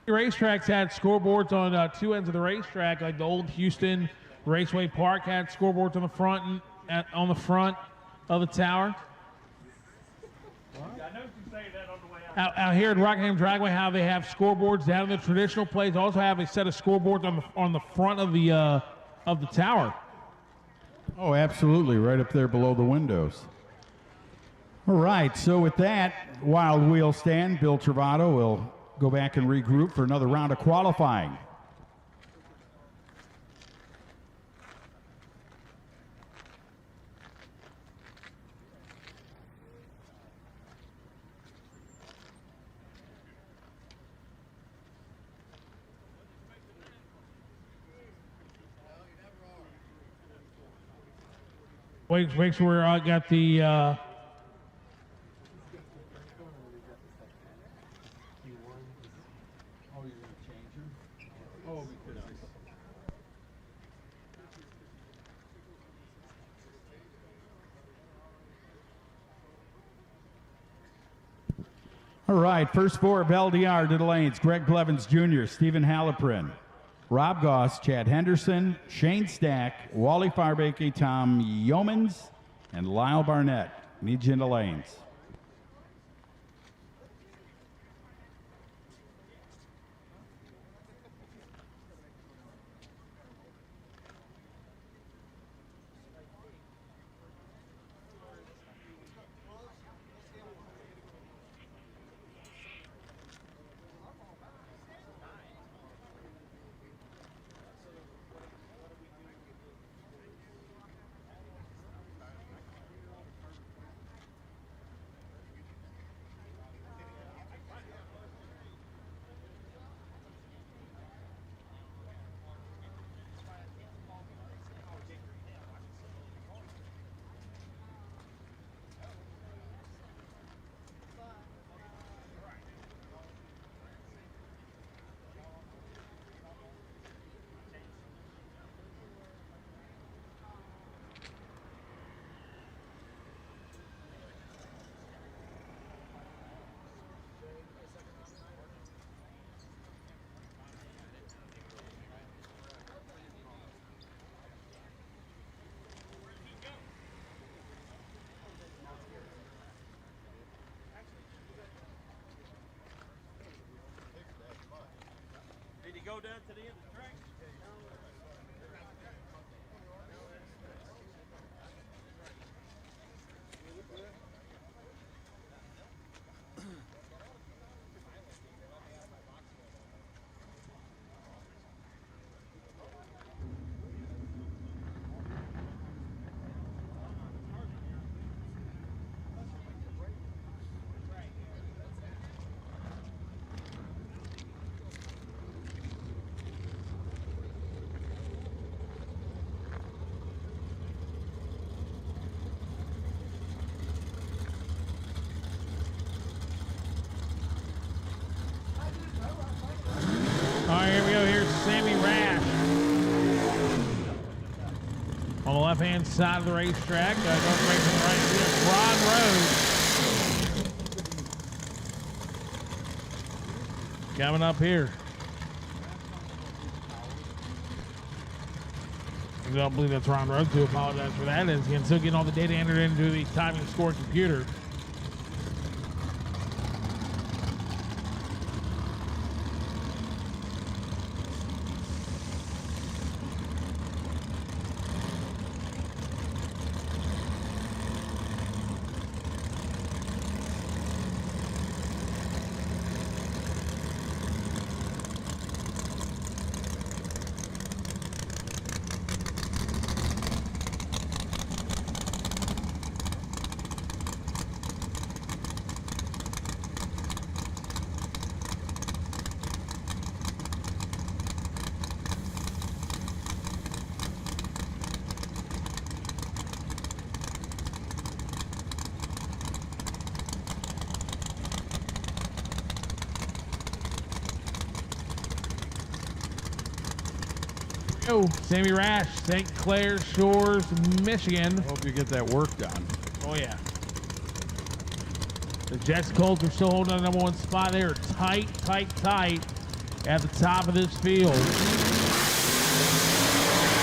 Racetracks had scoreboards on two ends of the racetrack, like the old Houston Raceway Park had scoreboards on the front of the tower. I know you say that on the way out. Out here at Rockingham Dragway, how they have scoreboards down in the traditional place, also have a set of scoreboards on the front of the tower. Oh, absolutely, right up there below the windows. All right, so with that wild wheel stand, Bill Travato will go back and regroup for another round of qualifying. Make sure I got the All right, first four of LDR to the lanes. Greg Blevins Jr., Stephen Halleprin, Rob Goss, Chad Henderson, Shane Stack, Wally Farbeke, Tom Yeomans, and Lyle Barnett. Need you in the lanes. Go down to the end of the track. All right, here we go. Here's Sammy Rash on the left-hand side of the racetrack. Going straight from the right field. Ron Road coming up here. I don't believe that's Ron Road. To apologize for that. As again, still getting all the data entered into the timing score computer. Oh, Sammy Rash, St. Clair Shores, Michigan. Hope you get that work done. Oh, yeah. The Jets Colts are still holding on the number 1 spot. They are tight at the top of this field.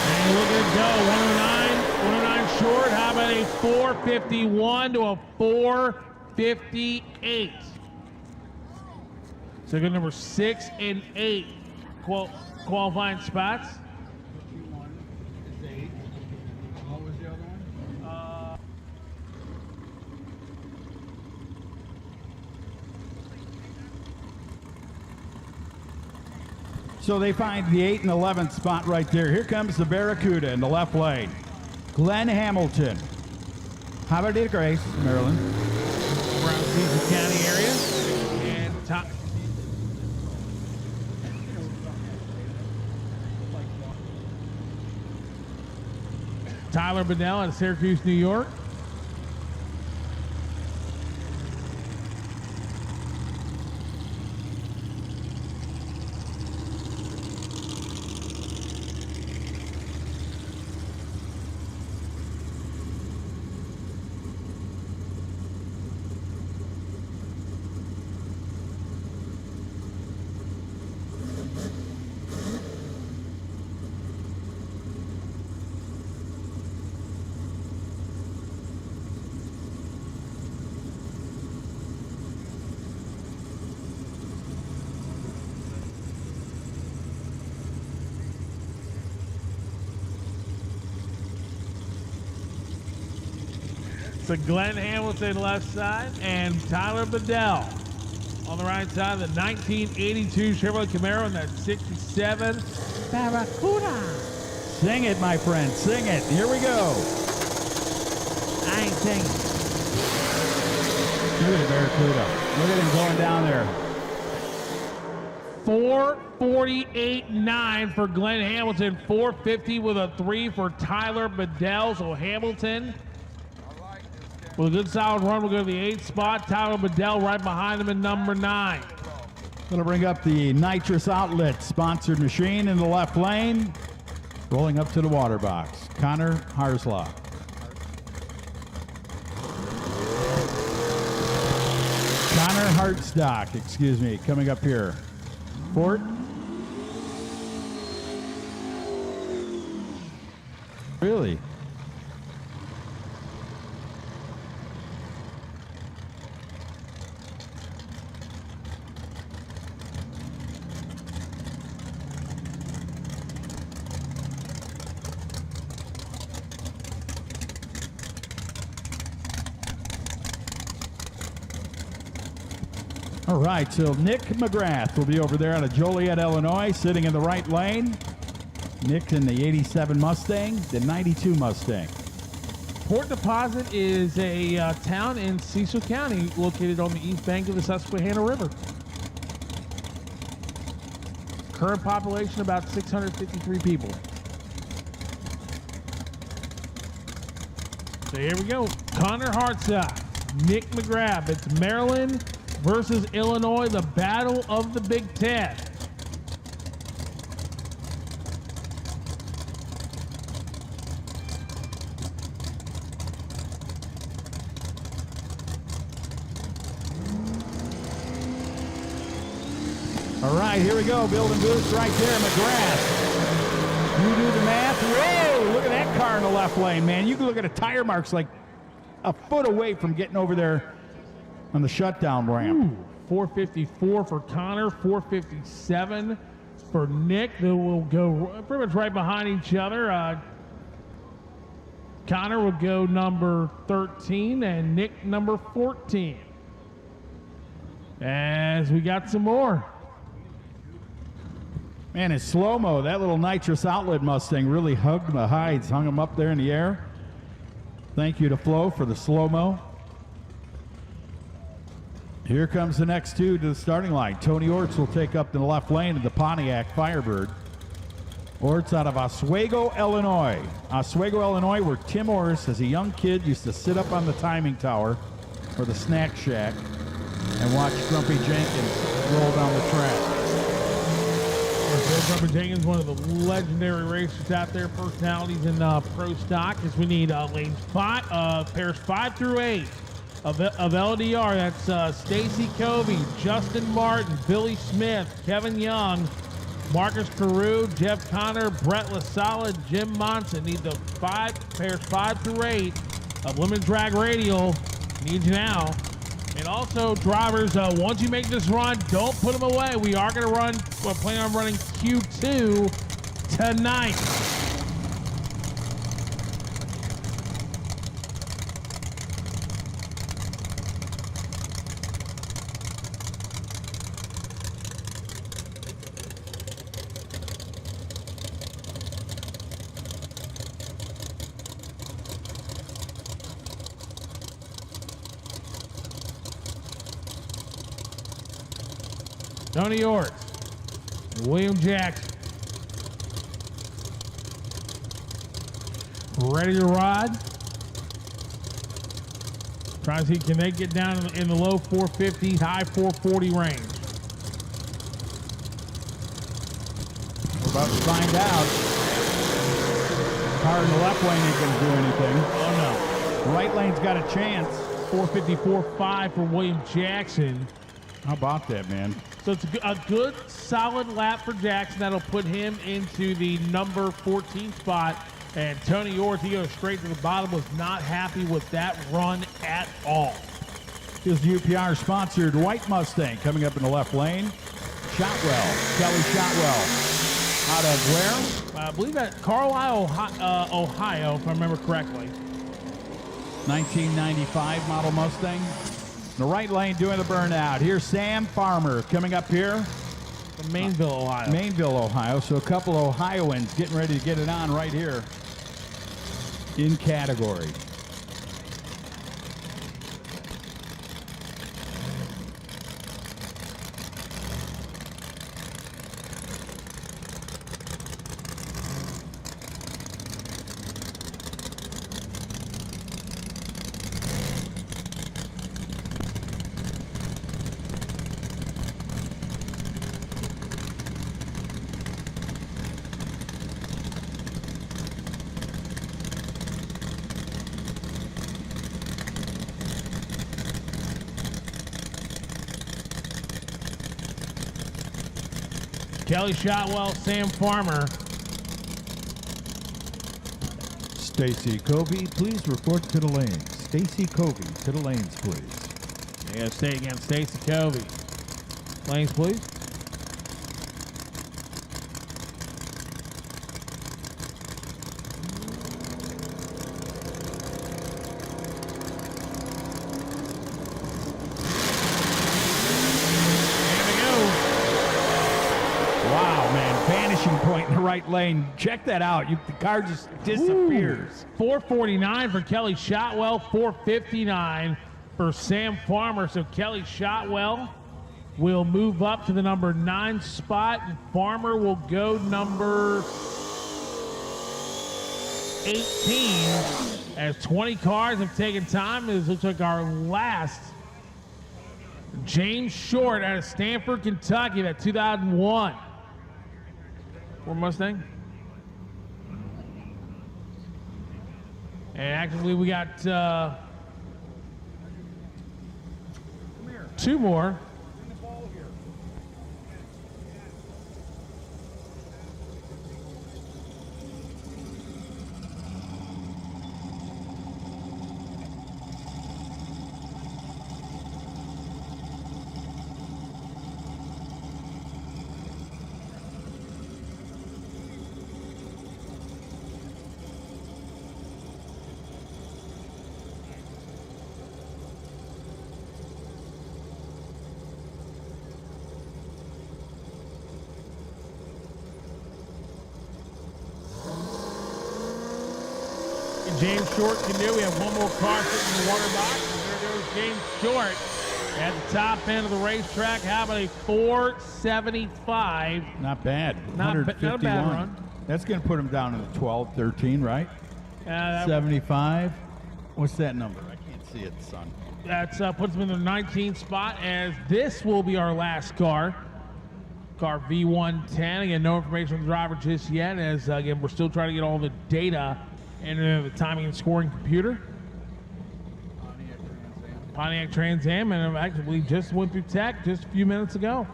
And look at it go. 109 short. How about a 451 to a 458? So good number 6 and 8 qualifying spots. So they find the 8 and 11th spot right there. Here comes the Barracuda in the left lane. Glenn Hamilton. How about it, Grace, Maryland? Around Cecil County area. And top. Tyler Bedell out of Syracuse, New York. So Glenn Hamilton left side and Tyler Bedell on the right side. The 1982 Chevrolet Camaro and that 67 Barracuda. Sing it, my friend. Sing it. Here we go. I ain't singing. Look at the Barracuda. Look at him going down there. 448.9 for Glenn Hamilton. 450 with a 3 for Tyler Bedell. So Hamilton with a good solid run will go to the 8th spot. Tyler Bedell right behind him in number 9. Going to bring up the Nitrous Outlet sponsored machine in the left lane. Rolling up to the water box. Connor Harslock. Connor Hartstock, excuse me, coming up here. Fort. Really? All right, so Nick McGrath will be over there out of Joliet, Illinois, sitting in the right lane. Nick in the 87 Mustang, the 92 Mustang. Port Deposit is a town in Cecil County located on the east bank of the Susquehanna River. Current population about 653 people. So here we go. Connor Hartsock, Nick McGrath. It's Maryland versus Illinois, the battle of the Big Ten. All right, here we go. Building boost right there, McGrath. You do the math. Whoa, look at that car in the left lane, man. You can look at the tire marks like a foot away from getting over there on the shutdown ramp. 454 for Connor, 457 for Nick. They will go pretty much right behind each other. Connor will go number 13 and Nick number 14. As we got some more. Man, it's slow-mo. That little Nitrous Outlet Mustang really hugged the hides, hung them up there in the air. Thank you to Flo for the slow-mo. Here comes the next two to the starting line. Tony Orts will take up in the left lane of the Pontiac Firebird. Orts out of Oswego, Illinois. Oswego, Illinois, where Tim Orris, as a young kid, used to sit up on the timing tower or the snack shack and watch Grumpy Jenkins roll down the track. Rubber Jenkins, one of the legendary racers out there, personalities in pro stock, as we need pairs 5 through 8 of LDR. That's Stacy Covey, Justin Martin, Billy Smith, Kevin Young, Marcus Carew, Jeff Connor, Brett LaSala, Jim Monson. Need the pairs 5 through 8 of Limited Drag Radial. Need you now. And also, drivers, once you make this run, don't put them away. We're planning on running Q2 tonight. Tony Orts, William Jackson, ready to ride. Trying to see, can they get down in the low 450, high 440 range? We're about to find out. Car in the left lane ain't going to do anything. Oh, no. Right lane's got a chance. 454.5 for William Jackson. How about that, man? So it's a good, solid lap for Jackson. That'll put him into the number 14 spot. And Tony Orts, he goes straight to the bottom, was not happy with that run at all. Here's the UPR-sponsored White Mustang coming up in the left lane. Shotwell, Kelly Shotwell. Out of where? I believe at Carlisle, Ohio, if I remember correctly. 1995 model Mustang. In the right lane doing the burnout. Here's Sam Farmer coming up here. From Maineville, Ohio. Maineville, Ohio. So a couple Ohioans getting ready to get it on right here in category. Kelly Shotwell, Sam Farmer. Stacy Covey, please report to the lanes. Stacy Covey, to the lanes, please. Yeah, stay again. Stacy Covey. Lanes, please. Point in the right lane. Check that out. The car just disappears. 449 for Kelly Shotwell, 459 for Sam Farmer. So Kelly Shotwell will move up to the number 9 spot, and Farmer will go number 18 as 20 cars have taken time. This looks like our last. James Short out of Stamford, Kentucky, that 2001. Ford Mustang. And actually we got 2 more. James Short can do. We have one more car sitting in the water box. And there goes James Short at the top end of the racetrack. How about a 475? Not bad. Not a bad run. That's going to put him down in the 12, 13, right? 75. What's that number? I can't see it, son. That puts him in the 19th spot, as this will be our last car. car V110. Again, no information on the driver just yet, as again, we're still trying to get all the data into the timing and scoring computer. Pontiac Trans Am, and actually just went through tech just a few minutes ago.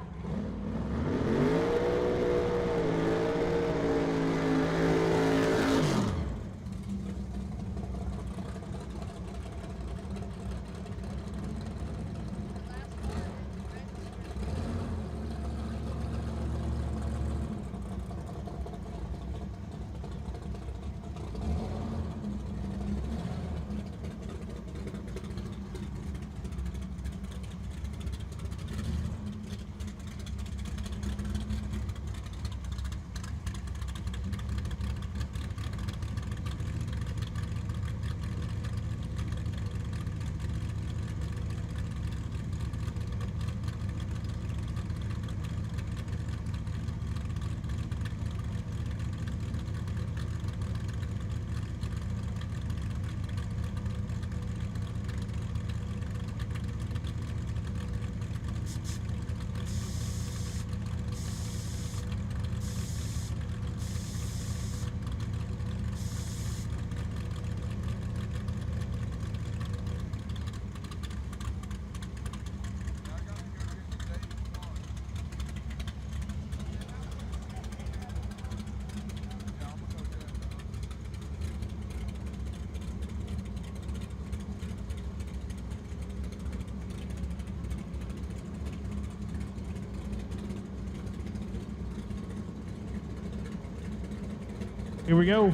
Here we go.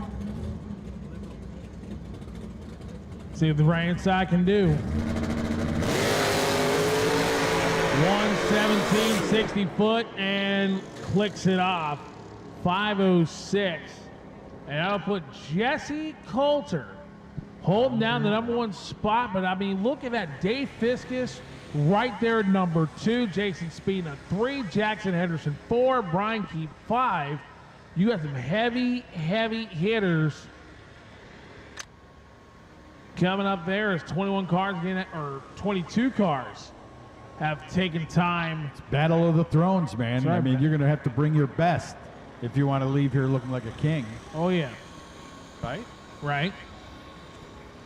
See what the right side can do. 117, 60 foot, and clicks it off. 506. And that'll put Jesse Coulter holding down the #1 spot. But I mean, look at that. Dave Fiskus right there at number 2. Jason Speedon 3. Jackson Henderson 4. Brian Keep 5. You got some heavy hitters coming up there as 21 cars, or 22 cars have taken time. It's Battle of the Thrones, man. Right, I mean, man. you're going to have to bring your best if you want to leave here looking like a king. Oh, yeah. Right? Right.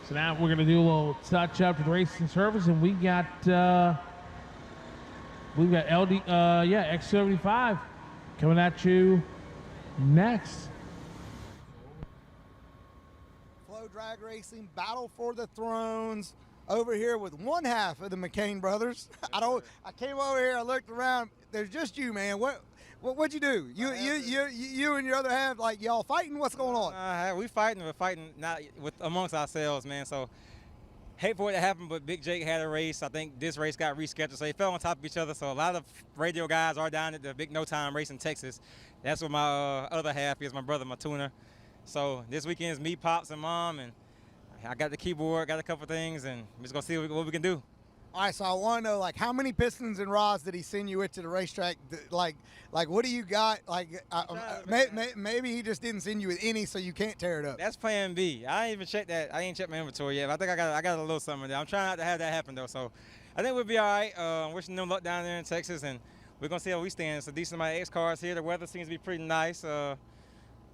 So now we're going to do a little touch up to the racing service, and we've got X75 coming at you next. Flow Drag Racing, Battle for the Thrones, over here with one half of the McCain brothers. I came over here, I looked around. There's just you, man. What'd you do? You and your other half, like y'all fighting? What's going on? We're fighting not amongst ourselves, man. So hate for it to happen, but Big Jake had a race. I think this race got rescheduled, so they fell on top of each other. So a lot of radio guys are down at the Big No Time race in Texas. That's where my other half is, my brother, my tuner. So this weekend is me, Pops, and Mom, and I got the keyboard, got a couple things, and we're just gonna see what we can do. All right, so I want to know, like, how many pistons and rods did he send you into the racetrack? Like, what do you got? Like, maybe he just didn't send you with any, so you can't tear it up. That's plan B. I ain't even checked that. I ain't checked my inventory yet. But I think I got a little something there. I'm trying not to have that happen though. So I think we'll be all right. Wishing them luck down there in Texas, and we're gonna see how we stand. It's a decent amount of X cars here. The weather seems to be pretty nice. It's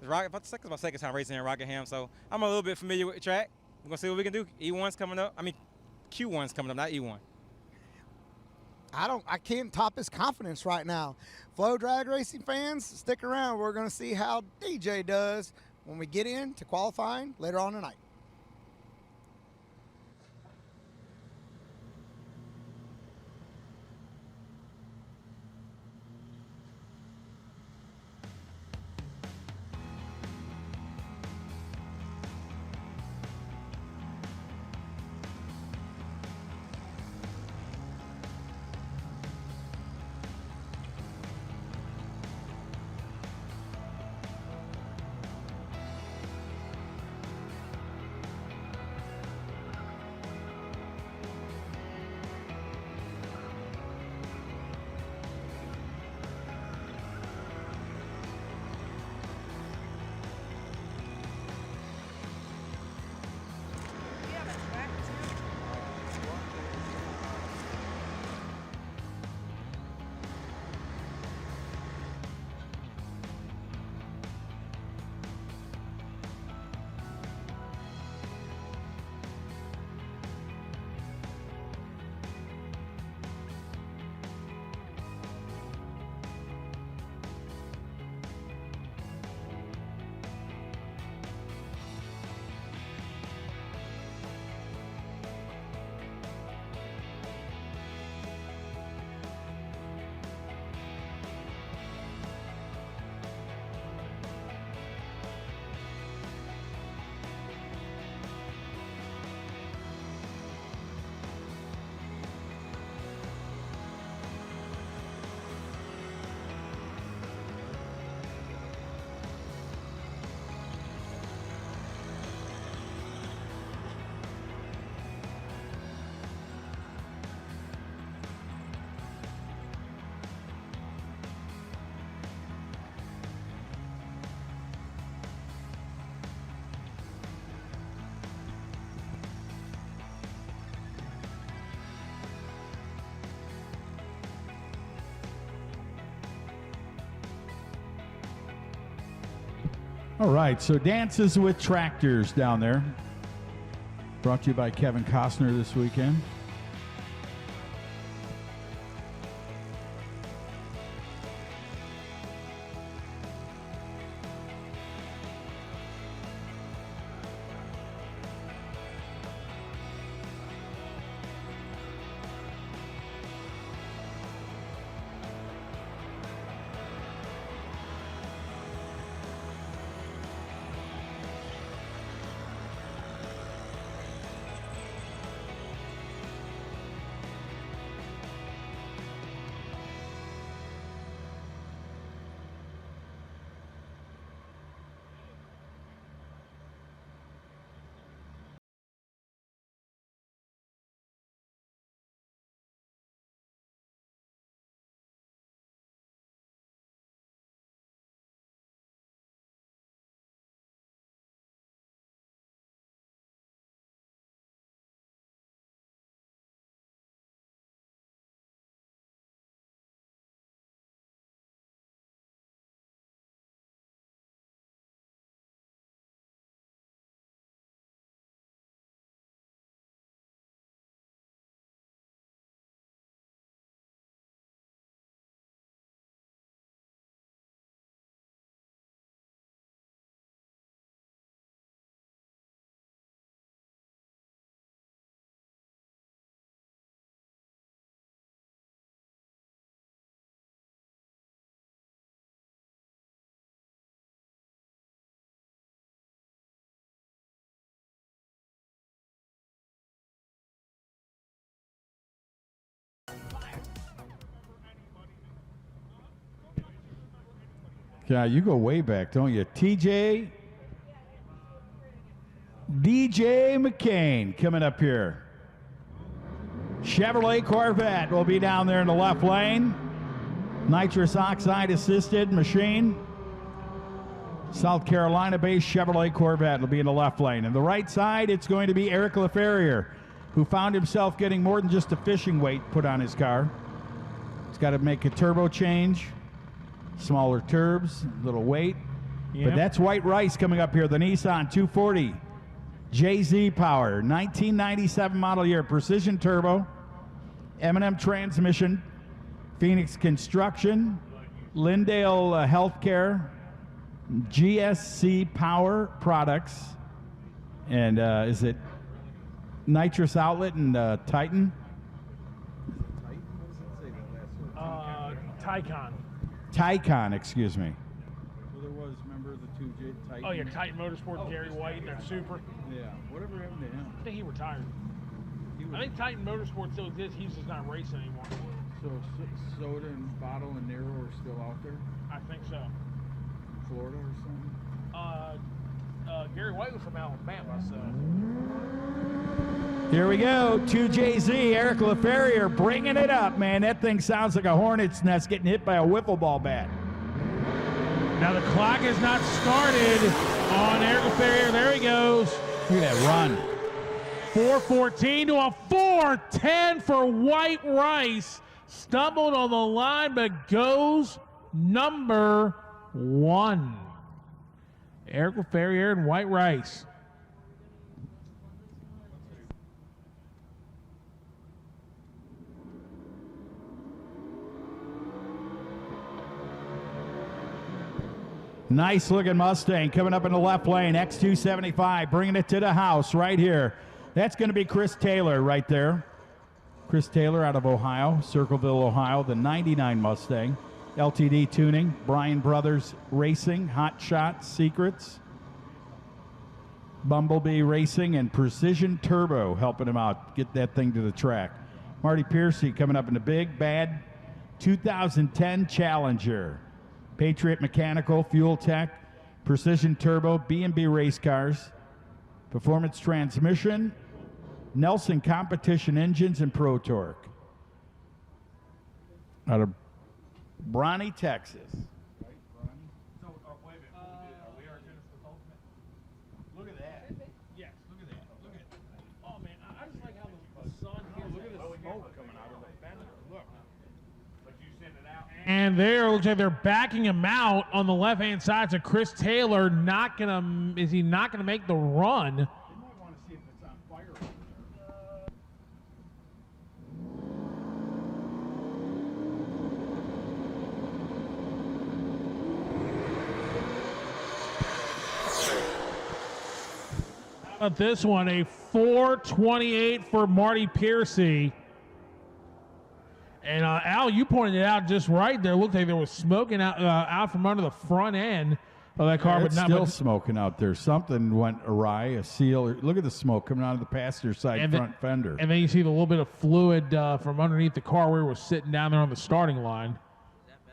my second time racing in Rockingham, so I'm a little bit familiar with the track. We're gonna see what we can do. E1's coming up. I mean, Q1's coming up, not E1. I can't top his confidence right now. Flow Drag Racing fans, stick around. We're going to see how DJ does when we get into qualifying later on tonight. All right, so Dances with Tractors down there. Brought to you by Kevin Costner this weekend. Yeah, you go way back, don't you? DJ McCain coming up here. Chevrolet Corvette will be down there in the left lane. Nitrous oxide assisted machine. South Carolina-based Chevrolet Corvette will be in the left lane. And the right side, it's going to be Eric LaFerrier, who found himself getting more than just a fishing weight put on his car. He's got to make a turbo change. Smaller turbs, little weight. Yep. But that's White Rice coming up here, the Nissan 240 JZ Power, 1997 model year, precision turbo, M&M transmission, Phoenix Construction, Lindale Healthcare, GSC Power Products, and is it Nitrous Outlet and Titan? Tycon, excuse me. Well, there was, remember the two Titan? Oh, yeah, Titan Motorsports, Gary White, that Super. Yeah, whatever happened to him? I think he retired. I think Titan Motorsports still exists. He's just not racing anymore. So Soda and Bottle and Nero are still out there? I think so. Florida or something? Gary White was from Alabama, so. Here we go, 2JZ, Eric LaFerrier bringing it up, man. That thing sounds like a hornet's nest getting hit by a wiffle ball bat. Now the clock has not started on Eric LaFerrier. There he goes. Look at that run. 4:14 to a 4:10 for White Rice. Stumbled on the line, but goes number 1. Eric LaFerrier and White Rice. Nice looking Mustang coming up in the left lane, X275, bringing it to the house right here. That's going to be Chris Taylor right there. Chris Taylor out of Ohio, Circleville, Ohio, the 99 Mustang. LTD tuning, Bryan Brothers Racing, Hot Shot Secrets, Bumblebee Racing, and Precision Turbo helping him out, get that thing to the track. Marty Piercy coming up in the big, bad 2010 Challenger. Patriot Mechanical, Fuel Tech, Precision Turbo, B&B Race Cars, Performance Transmission, Nelson Competition Engines, and Pro Torque. Out of Bronny, Texas. Look at that. Yes, look at that. Look at that. Oh, man, I just like how the sun here. Look at the smoke coming out of the fender. Look. But you send it out. And there, looks like they're backing him out on the left-hand side. So Chris Taylor is he not gonna make the run? You might want to see if it's on fire over there. How about this one? A 4:28 for Marty Piercy. And Al, you pointed it out just right there. It looked like there was smoking out from under the front end of that car, It's but not still smoking out there. Something went awry. A seal. Look at the smoke coming out of the passenger side front fender. And then you see the little bit of fluid from underneath the car where it was sitting down there on the starting line.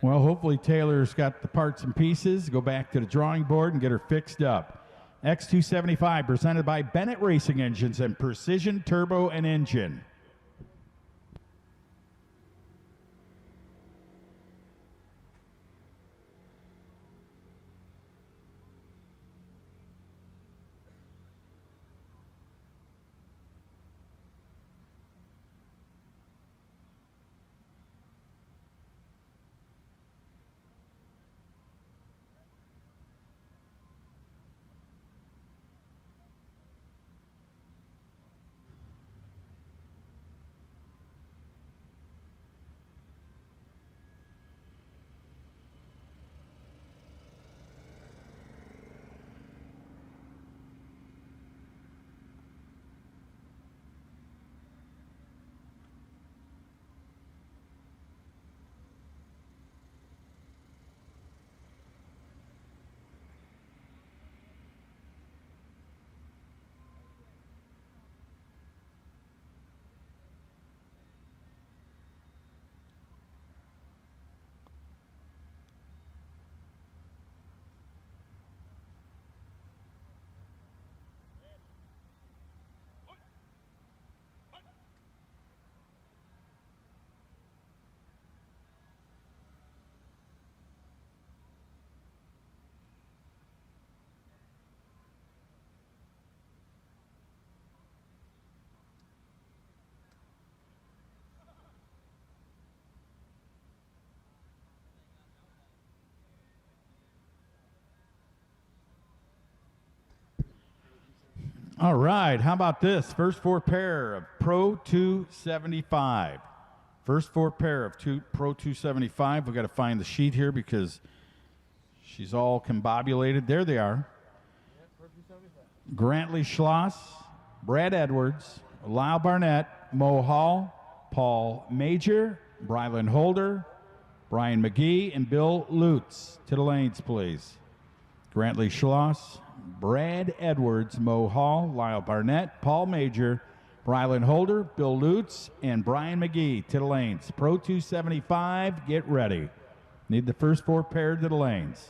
Well, hopefully Taylor's got the parts and pieces. Go back to the drawing board and get her fixed up. X275 presented by Bennett Racing Engines and Precision Turbo and Engine. All right, how about this? First four pair of Pro 275. First four pair of Pro 275. We've got to find the sheet here because she's all combobulated. There they are. Grantley Schloss, Brad Edwards, Lyle Barnett, Mo Hall, Paul Major, Brylan Holder, Brian McGee, and Bill Lutz. To the lanes, please. Grantley Schloss, Brad Edwards, Mo Hall, Lyle Barnett, Paul Major, Brylan Holder, Bill Lutz, and Brian McGee to the lanes. Pro 275, get ready. Need the first four paired to the lanes.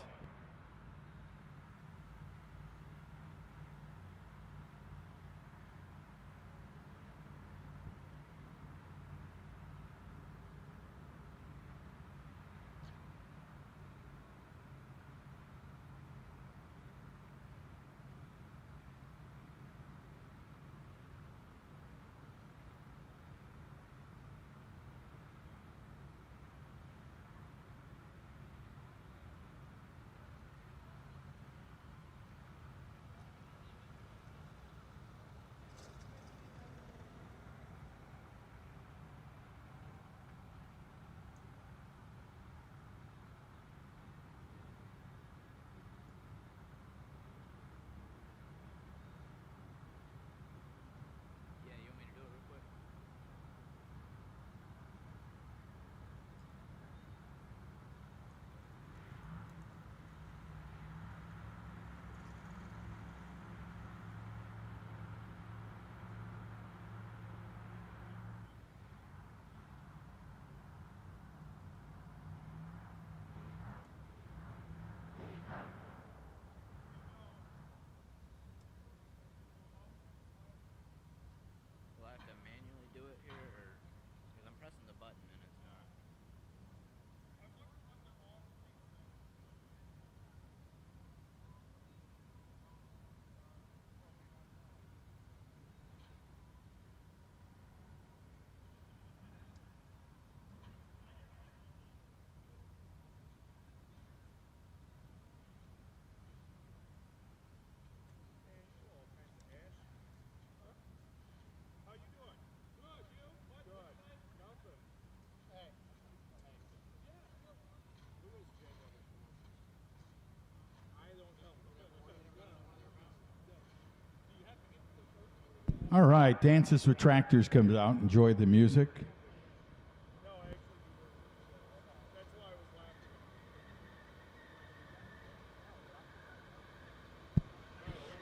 All right, Dances with Tractors comes out. Enjoy the music.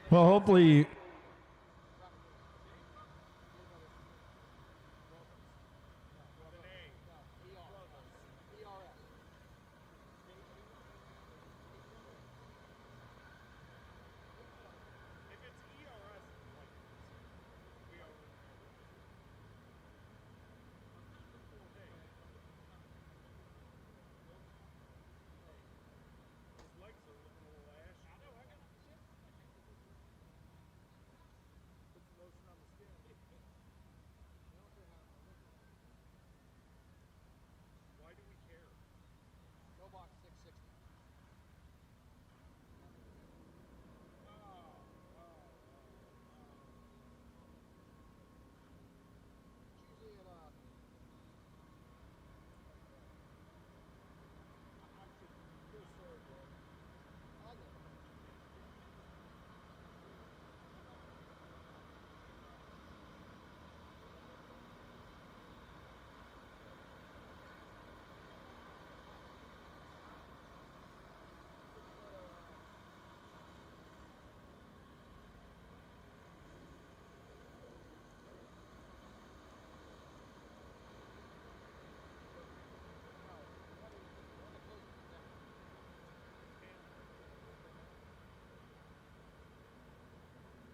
Well, hopefully.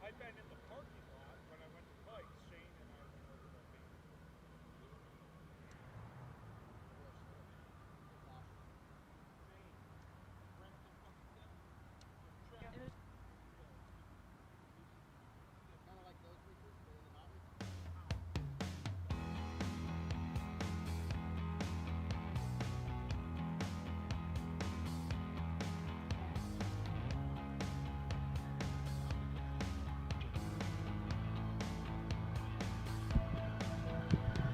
I've been in the parking lot when I went to Pikes. Shane and I went over there.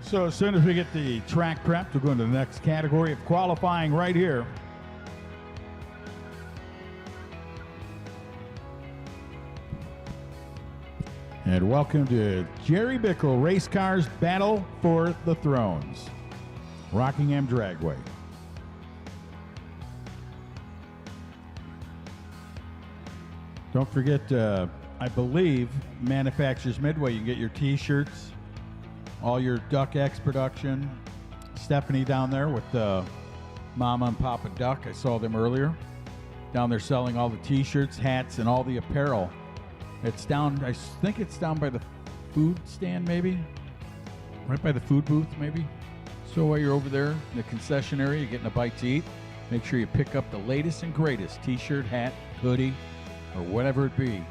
So as soon as we get the track prepped, we'll go into the next category of qualifying right here. And welcome to Jerry Bickle Race Cars Battle for the Thrones, Rockingham Dragway. Don't forget, I believe, Manufacturers Midway, you can get your t-shirts, all your Duck X production. Stephanie down there with Mama and Papa Duck. I saw them earlier. Down there selling all the t-shirts, hats, and all the apparel. It's down, I think it's down by the food stand maybe. Right by the food booth maybe. So while you're over there in the concession area, you're getting a bite to eat, make sure you pick up the latest and greatest t-shirt, hat, hoodie, or whatever it be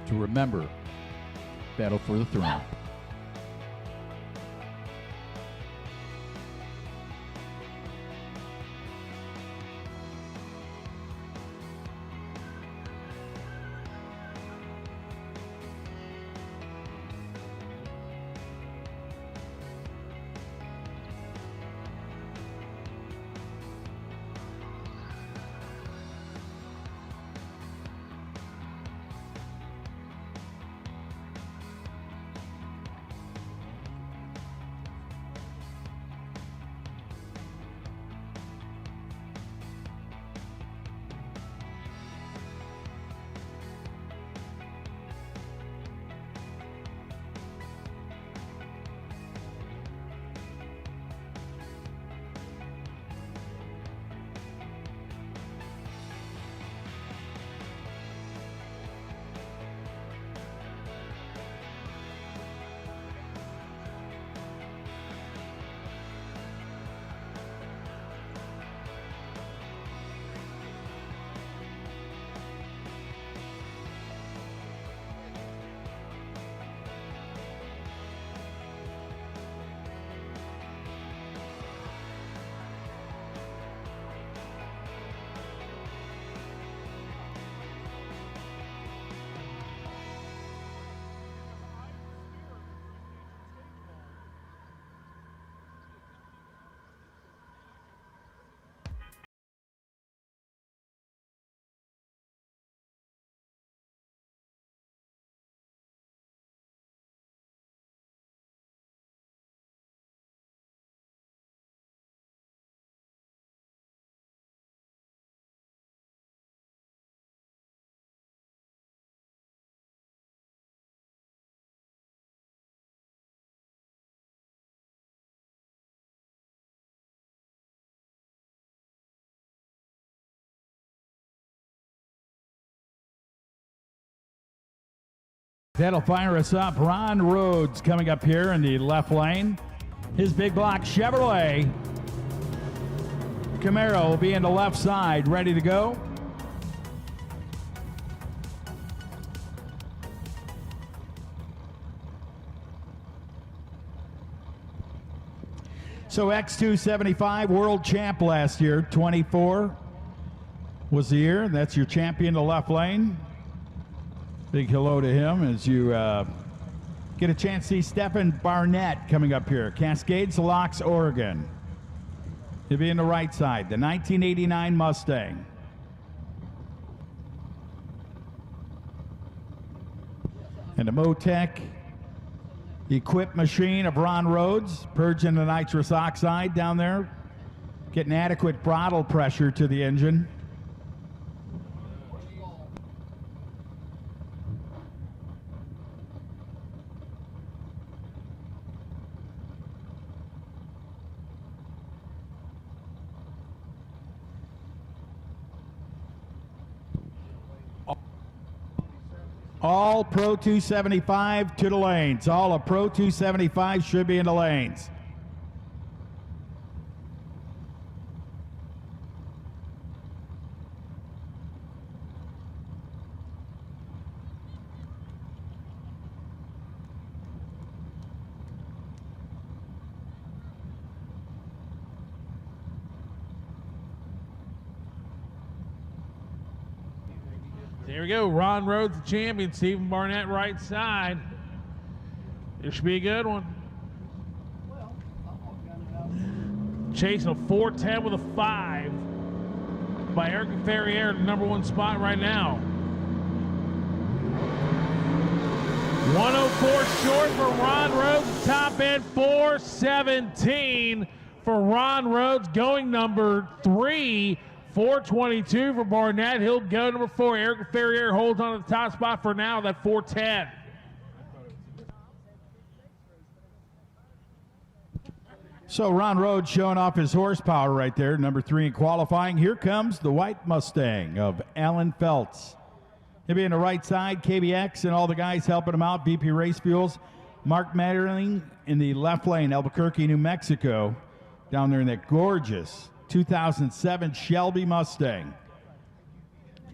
to remember Battle for the Throne. That'll fire us up. Ron Rhodes coming up here in the left lane. His big block Chevrolet Camaro will be in the left side, ready to go. So X275 world champ last year, 24 was the year. That's your champion in the left lane. Big hello to him as you get a chance to see Stephen Barnett coming up here. Cascades Locks, Oregon. He'll be in the right side, the 1989 Mustang. And the Motec equipped machine of Ron Rhodes, purging the nitrous oxide down there, getting adequate throttle pressure to the engine. All Pro 275 to the lanes. All of Pro 275 should be in the lanes. There we go. Ron Rhodes, the champion. Stephen Barnett, right side. This should be a good one. Chasing a 410 with a 5 by Eric Ferrier, the #1 spot right now. 104 short for Ron Rhodes. Top end 417 for Ron Rhodes, going number 3. 422 for Barnett. He'll go number 4. Eric Ferrier holds on to the top spot for now, that 410. So Ron Rhodes showing off his horsepower right there, number 3 in qualifying. Here comes the white Mustang of Alan Feltz. He'll be in the right side, KBX and all the guys helping him out, BP Race Fuels. Mark Metterling in the left lane, Albuquerque, New Mexico, down there in that gorgeous 2007 Shelby Mustang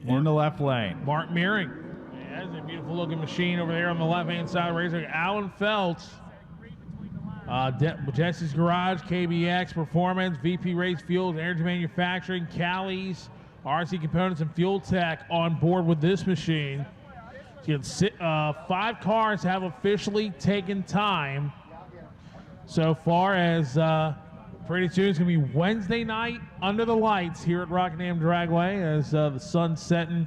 in the left lane. Mark Meering. Yeah, that's a beautiful looking machine over there on the left-hand side of the racer. Alan Feltz. Jesse's Garage, KBX Performance, VP Race Fuels, Energy Manufacturing, Callie's, RC Components, and Fuel Tech on board with this machine. So 5 cars have officially taken time so far, as pretty soon it's going to be Wednesday night under the lights here at Rockingham Dragway as the sun's setting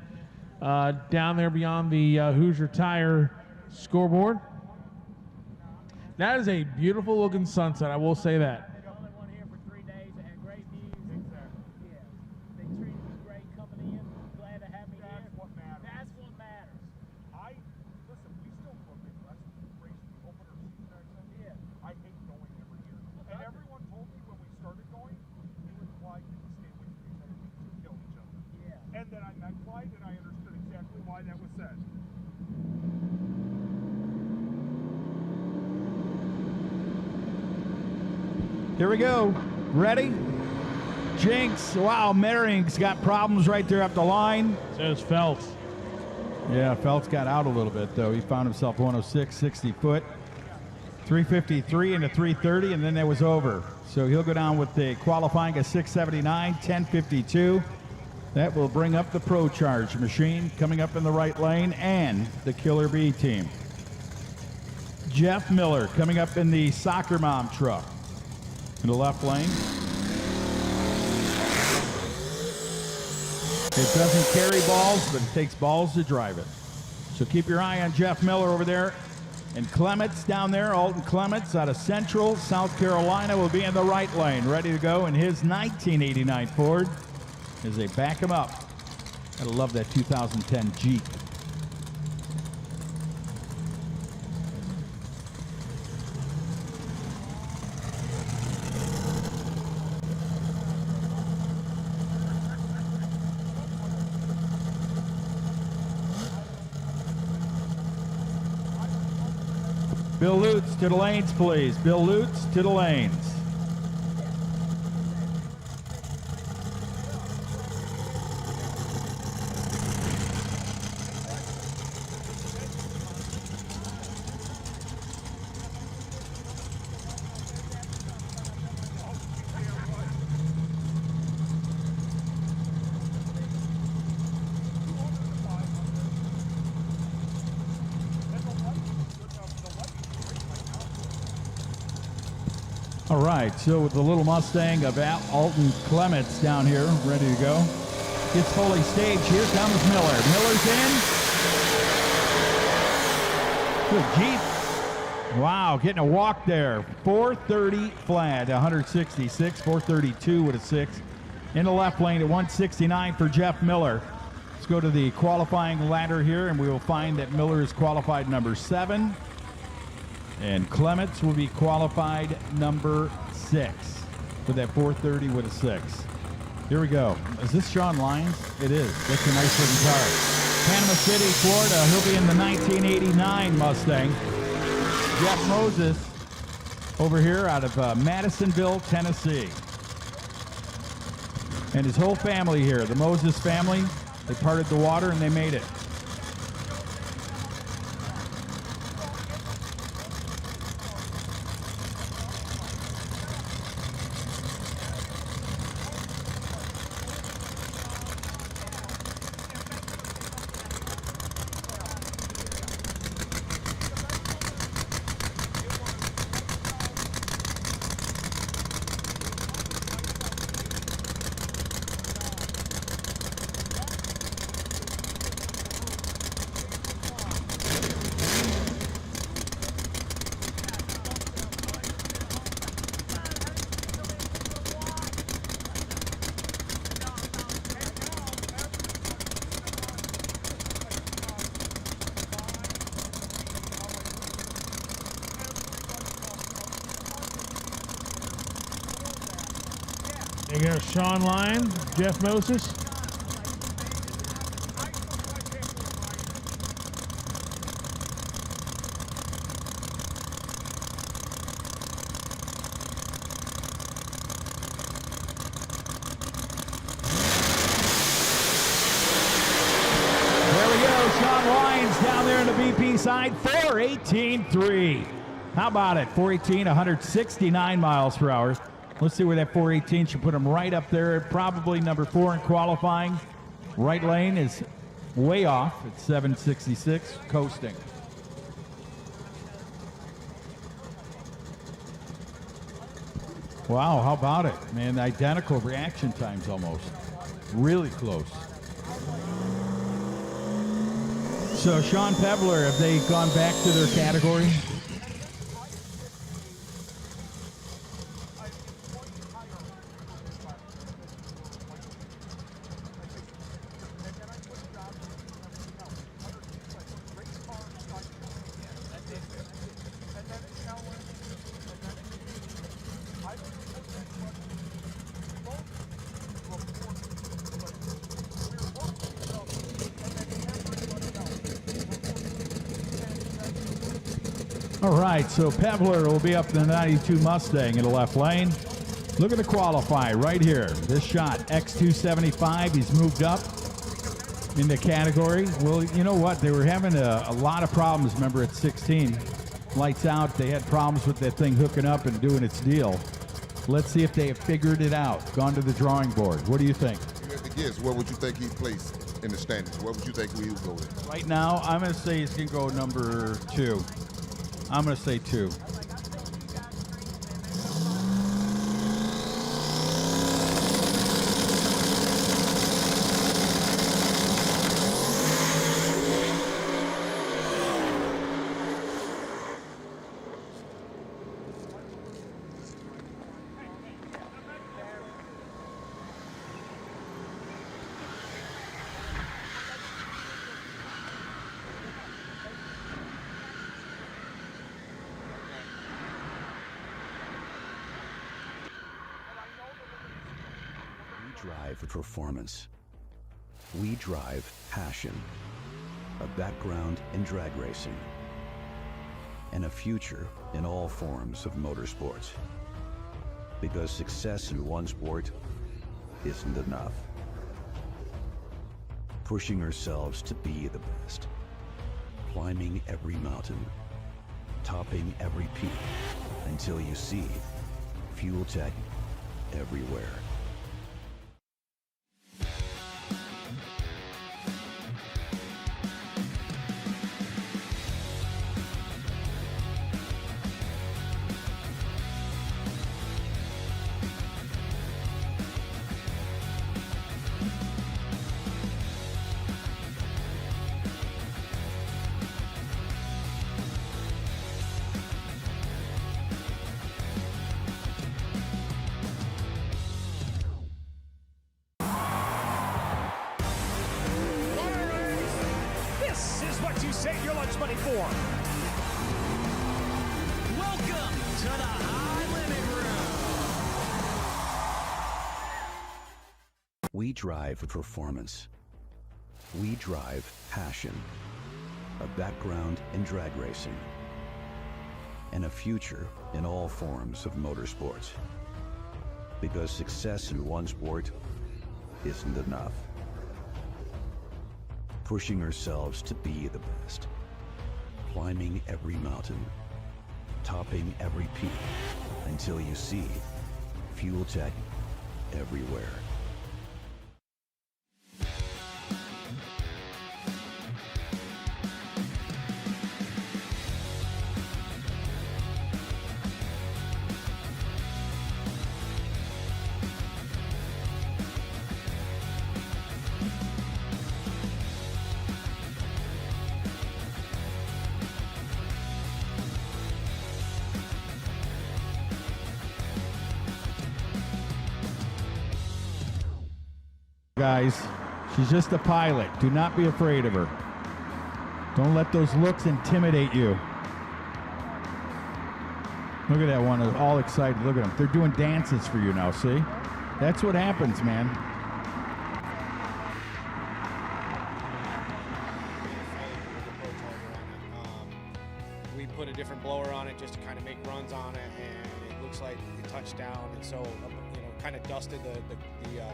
down there beyond the Hoosier Tire scoreboard. That is a beautiful looking sunset, I will say that. And then I met Clyde and I understood exactly why that was said. Here we go. Ready? Jinx. Wow, Mering's got problems right there up the line. So does Feltz. Yeah, Feltz got out a little bit, though. He found himself 106, 60 foot. 353 and a 330, and then that was over. So he'll go down with the qualifying at 679, 1052. That will bring up the Pro Charge machine coming up in the right lane and the Killer Bee team. Jeff Miller coming up in the Soccer Mom truck in the left lane. It doesn't carry balls, but it takes balls to drive it. So keep your eye on Jeff Miller over there. And Clements down there, Alton Clements out of Central South Carolina, will be in the right lane, ready to go in his 1989 Ford as they back him up. Gotta love that 2010 Jeep. Bill Lutz to the lanes, please. Bill Lutz to the lanes. All right, so with the little Mustang of Alton Clements down here, ready to go. Gets fully staged. Here comes Miller. Miller's in. Good Jeep. Wow, getting a walk there. 430 flat, 166, 432 with a 6. In the left lane at 169 for Jeff Miller. Let's go to the qualifying ladder here, and we will find that Miller is qualified number 7. And Clements will be qualified number 6 with that 430 with a 6. Here we go. Is this Sean Lyons? It is. That's a nice looking car. Panama City, Florida. He'll be in the 1989 Mustang. Jeff Moses over here out of Madisonville, Tennessee. And his whole family here, the Moses family, they parted the water and they made it. There you go, Sean Lyon, Jeff Moses. There we go, Sean Lyons down there on the BP side, 418.3. How about it? 418, 169 miles per hour. Let's see where that 418 should put him right up there. Probably number 4 in qualifying. Right lane is way off at 766, coasting. Wow, how about it? Man, identical reaction times almost. Really close. So Sean Pebler, have they gone back to their category? All right, so Pebler will be up in the 92 Mustang in the left lane. Look at the qualify right here. This shot, X275, he's moved up in the category. Well, you know what? They were having a lot of problems, remember, at 16. Lights out, they had problems with that thing hooking up and doing its deal. Let's see if they have figured it out, gone to the drawing board. What do you think? You have to guess. Where would you think he's placed in the standings? Where would you think he would go with? Right now, I'm going to say he's going to go number 2. I'm going to say 2. Drive performance. We drive passion, a background in drag racing, and a future in all forms of motorsports. Because success in one sport isn't enough. Pushing ourselves to be the best. Climbing every mountain. Topping every peak. Until you see Fuel Tech everywhere. This is what you save your lunch money for. Welcome to the High Limit Room. We drive performance. We drive passion. A background in drag racing. And a future in all forms of motorsports. Because success in one sport isn't enough. Pushing ourselves to be the best. Climbing every mountain. Topping every peak. Until you see Fuel Tech everywhere. Guys, she's just a pilot. Do not be afraid of her. Don't let those looks intimidate you. Look at that one, all excited. Look at them. They're doing dances for you now, see? That's what happens, man. We put a different blower on it just to kind of make runs on it, and it looks like it touched down, and so kind of dusted the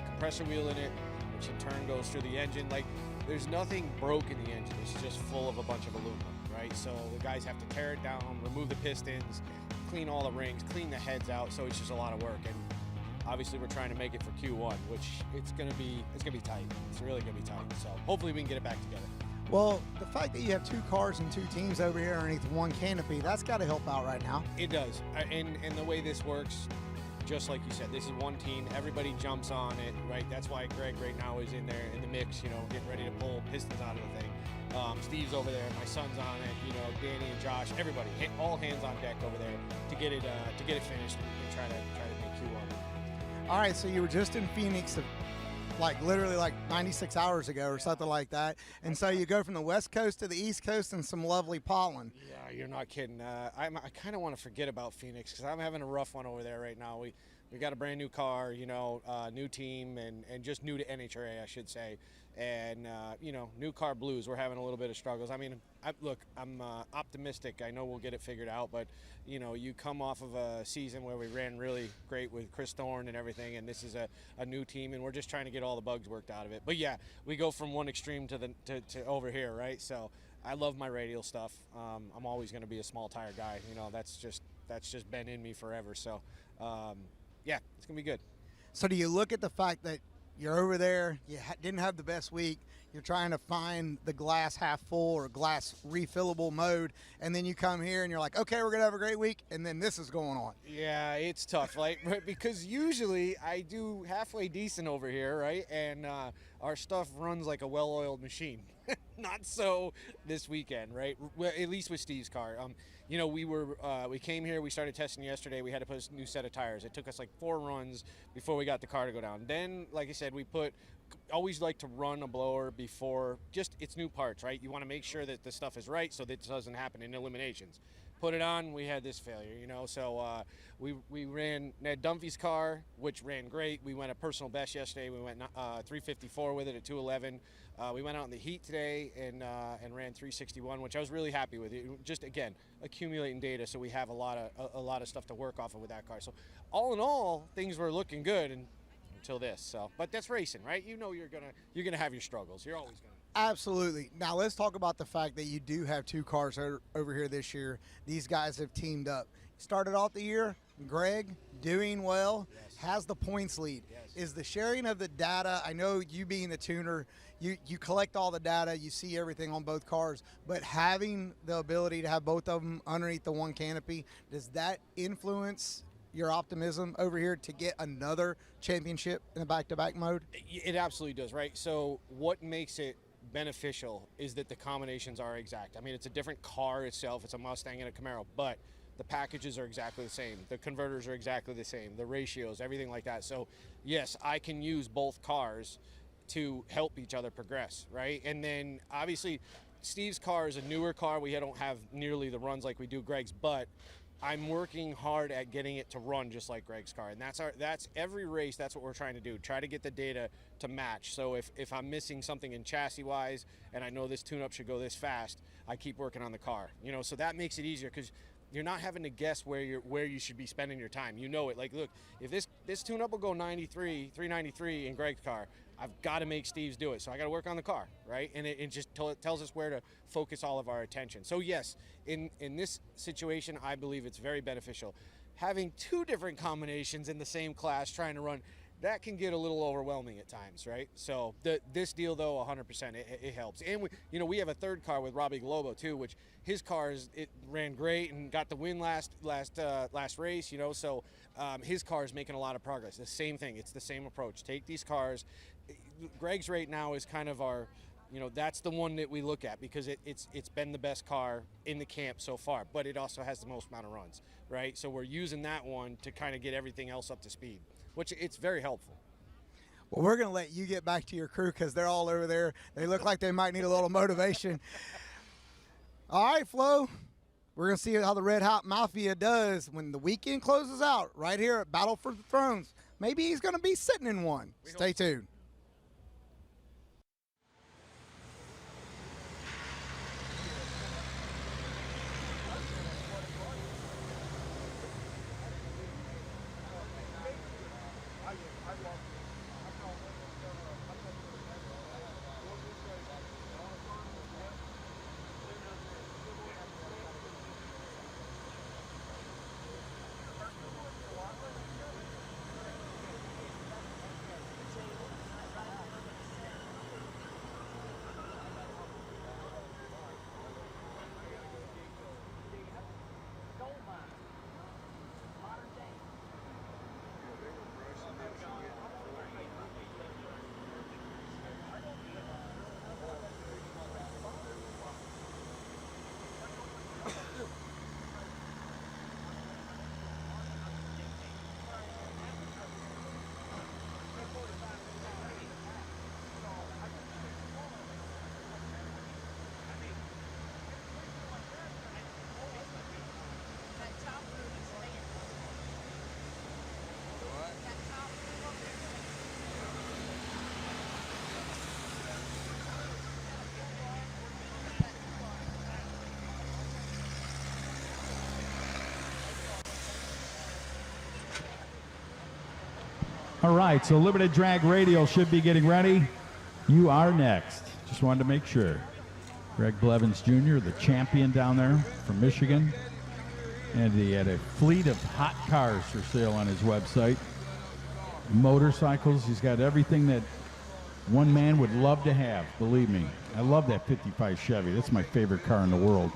compressor wheel in it, which in turn goes through the engine. Like, there's nothing broke in the engine. It's just full of a bunch of aluminum, right? So the guys have to tear it down, remove the pistons, clean all the rings, clean the heads out. So it's just a lot of work, and obviously we're trying to make it for Q1, which it's gonna be tight. It's really gonna be tight. So hopefully we can get it back together. Well, the fact that you have two cars and two teams over here underneath one canopy, that's got to help out right now. It does, and the way this works, just like you said, this is one team. Everybody jumps on it, right? That's why Greg right now is in there in the mix, getting ready to pull pistons out of the thing. Steve's over there, my son's on it, Danny and Josh, everybody, all hands on deck over there to get it finished and try to make Q1. All right, so you were just in Phoenix, literally 96 hours ago or something like that, and so you go from the West Coast to the East Coast and some lovely pollen. Yeah, you're not kidding. I kind of want to forget about Phoenix because I'm having a rough one over there right now. We got a brand new car, new team, and just new to NHRA, I should say. And, new car blues, we're having a little bit of struggles. I mean, I'm optimistic. I know we'll get it figured out, but, you come off of a season where we ran really great with Chris Thorne and everything, and this is a new team, and we're just trying to get all the bugs worked out of it. But, yeah, we go from one extreme to over here, right? So I love my radial stuff. I'm always going to be a small tire guy. That's just been in me forever. So, yeah, it's going to be good. So do you look at the fact that you're over there, you didn't have the best week, you're trying to find the glass half full or glass refillable mode, and then you come here and you're like, okay, we're going to have a great week, and then this is going on. Yeah, it's tough, because usually I do halfway decent over here, right? And our stuff runs like a well-oiled machine. Not so this weekend, right? Well, at least with Steve's car. We came here, we started testing yesterday, we had to put a new set of tires. It took us 4 runs before we got the car to go down. Then, like I said, we put always like to run a blower before, just it's new parts, right? You want to make sure that the stuff is right so that it doesn't happen in eliminations. Put it on, we had this failure, you know. So we ran Ned Dunphy's car, which ran great. We went a personal best yesterday. We went 354 with it at 211. We went out in the heat today and ran 361, which I was really happy with. Just again, accumulating data, so we have a lot of stuff to work off of with that car. So all in all, things were looking good until this. So, but that's racing, right? You know, you're gonna have your struggles. You're always gonna. Absolutely. Now let's talk about the fact that you do have 2 cars over here this year. These guys have teamed up. Started off the year, Greg doing well, has the points lead. Is the sharing of the data, I know you being the tuner, you collect all the data, you see everything on both cars, but having the ability to have both of them underneath the one canopy, does that influence your optimism over here to get another championship in the back-to-back mode? It absolutely does, right? So what makes it beneficial is that the combinations are exact. I mean, it's a different car itself. It's a Mustang and a Camaro, but the packages are exactly the same. The converters are exactly the same. The ratios, everything like that. So yes, I can use both cars to help each other progress, right? And then obviously Steve's car is a newer car. We don't have nearly the runs like we do Greg's, but I'm working hard at getting it to run just like Greg's car. And that's every race, that's what we're trying to do. Try to get the data to match. So if I'm missing something in chassis wise and I know this tune-up should go this fast, I keep working on the car. You know, so that makes it easier because you're not having to guess where you should be spending your time. You know it. Like, look, if this tune-up will go 393 in Greg's car, I've got to make Steve's do it. So I got to work on the car, right? And it just tells us where to focus all of our attention. So yes, in this situation, I believe it's very beneficial. Having 2 different combinations in the same class trying to run, that can get a little overwhelming at times, right? So this deal, though, 100%, it helps. And we have a third car with Robbie Globo too, which his cars it ran great and got the win last race. You know, so his car is making a lot of progress. The same thing. It's the same approach. Take these cars. Greg's right now is kind of our, you know, that's the one that we look at because it's been the best car in the camp so far, but it also has the most amount of runs, right? So we're using that one to kind of get everything else up to speed, which it's very helpful. Well, we're going to let you get back to your crew because they're all over there. They look like they might need a little motivation. All right, Flo, we're going to see how the Red Hot Mafia does when the weekend closes out right here at Battle for the Thrones. Maybe he's going to be sitting in one. Stay tuned. All right, so Limited Drag Radial should be getting ready. You are next. Just wanted to make sure. Greg Blevins Jr., the champion down there from Michigan. And he had a fleet of hot cars for sale on his website. Motorcycles, he's got everything that one man would love to have, believe me. I love that 55 Chevy. That's my favorite car in the world.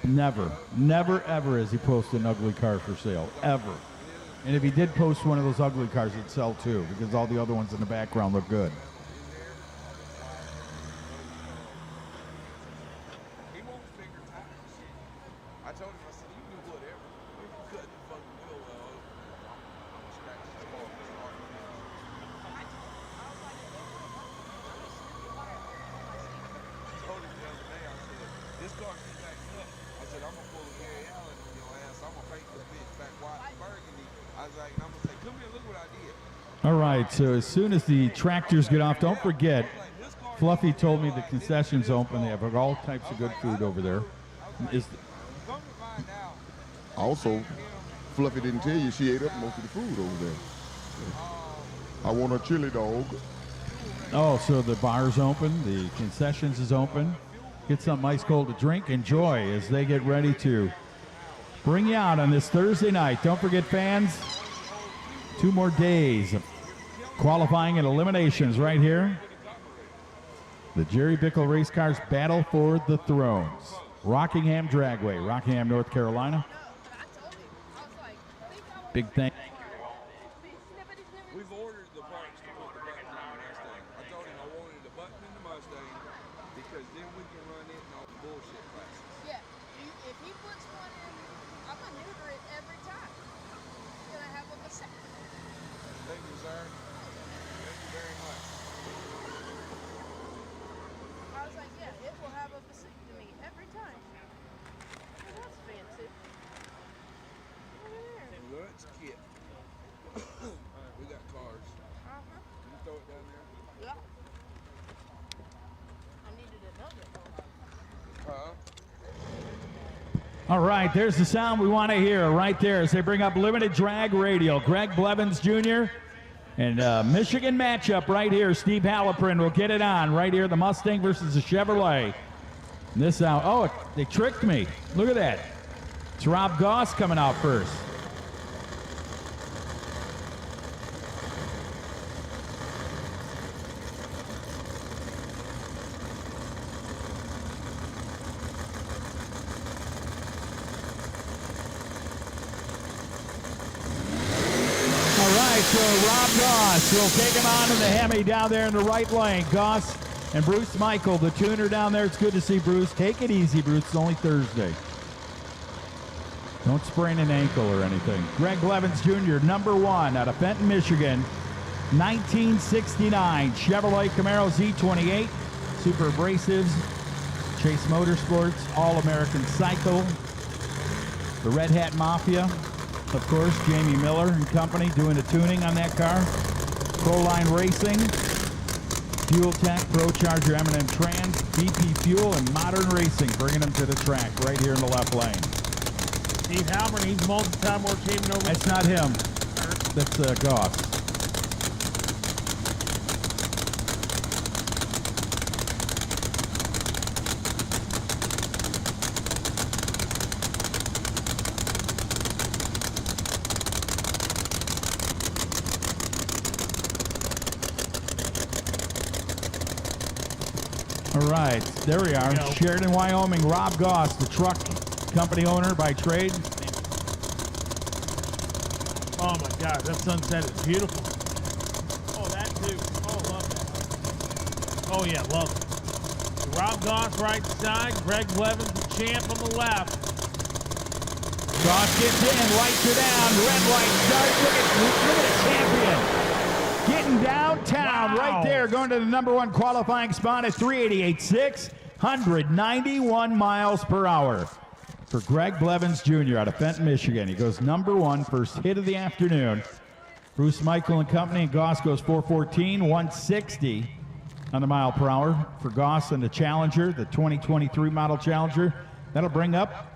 Never, ever has he posted an ugly car for sale, ever. And if he did post one of those ugly cars, it'd sell too, because all the other ones in the background look good. I said, I'm gonna pull a Gary Allen on your ass. I'm gonna paint this bitch back white and burgundy. I was like, and I'm gonna say, come here, look what I did. All right, so as soon as the tractors get off, don't forget, Fluffy told me the concession's open. They have all types of good food over there. Also, Fluffy didn't tell you she ate up most of the food over there. I want a chili dog. Oh, so the bar's open, the concessions is open. Get something ice cold to drink, enjoy as they get ready to bring you out on this Thursday night. Don't forget, fans, 2 more days of qualifying and eliminations right here. The Jerry Bickle Race Cars battle for the thrones. Rockingham Dragway, Rockingham, North Carolina. Big thing. We've ordered the parts to put the button in the Mustang. I told him I wanted the button in the Mustang because then we can run it in all the bullshit classes. Yeah, if he puts one in, I'm gonna neuter it every time. It's gonna have a vasectomy. Thank you, sir. Thank you very much. I was like, yeah, it will have a vasectomy every time. Oh, that's fancy. Lunch kit. We got cars. Uh-huh. Can you throw it down there? Yeah. I needed another one. All right, there's the sound we want to hear right there as they bring up Limited Drag Radial. Greg Blevins Jr. and Michigan matchup right here. Steve Halleprin will get it on right here. The Mustang versus the Chevrolet. And this out. Oh, they tricked me. Look at that. It's Rob Goss coming out first. So Rob Goss will take him on in the Hemi down there in the right lane. Goss and Bruce Michael, the tuner down there. It's good to see Bruce. Take it easy, Bruce. It's only Thursday. Don't sprain an ankle or anything. Greg Blevins Jr., #1 out of Fenton, Michigan. 1969 Chevrolet Camaro Z28. Super Abrasives. Chase Motorsports. All-American Cycle. The Red Hat Mafia. Of course, Jamie Miller and company doing the tuning on that car. Proline Racing, Fuel Tech, Pro Charger, M&M Trans, BP Fuel, and Modern Racing, bringing them to the track right here in the left lane. Steve Halpern, he's multi-time world champion over. That's not him. That's Goss. All right, there we are. Sheridan, Wyoming. Rob Goss, the truck company owner by trade. Oh my God, that sunset is beautiful. Oh, that too. Oh, love that. Oh yeah, love it. Rob Goss right side. Greg Blevins, the champ on the left. Goss gets in, lights her down. Red light starts. Look at the champion. Getting downtown right there, going to the #1 qualifying spot at 388.6, 191 miles per hour for Greg Blevins Jr. out of Fenton, Michigan. He goes #1, first hit of the afternoon. Bruce Michael and company, and Goss goes 414, 160 on the mile per hour for Goss and the Challenger, the 2023 model Challenger. That'll bring up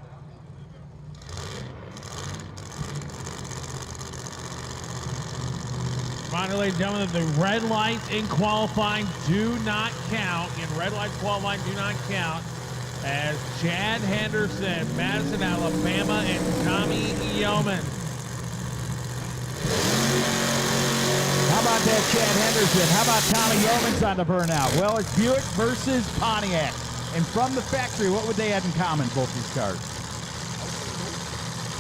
Reminder, ladies and gentlemen, that the red lights in qualifying do not count. In red lights qualifying do not count. As Chad Henderson, Madison, Alabama, and Tommy Yeoman. How about that, Chad Henderson? How about Tommy Yeoman's on the burnout? Well, it's Buick versus Pontiac. And from the factory, what would they have in common, both these cars?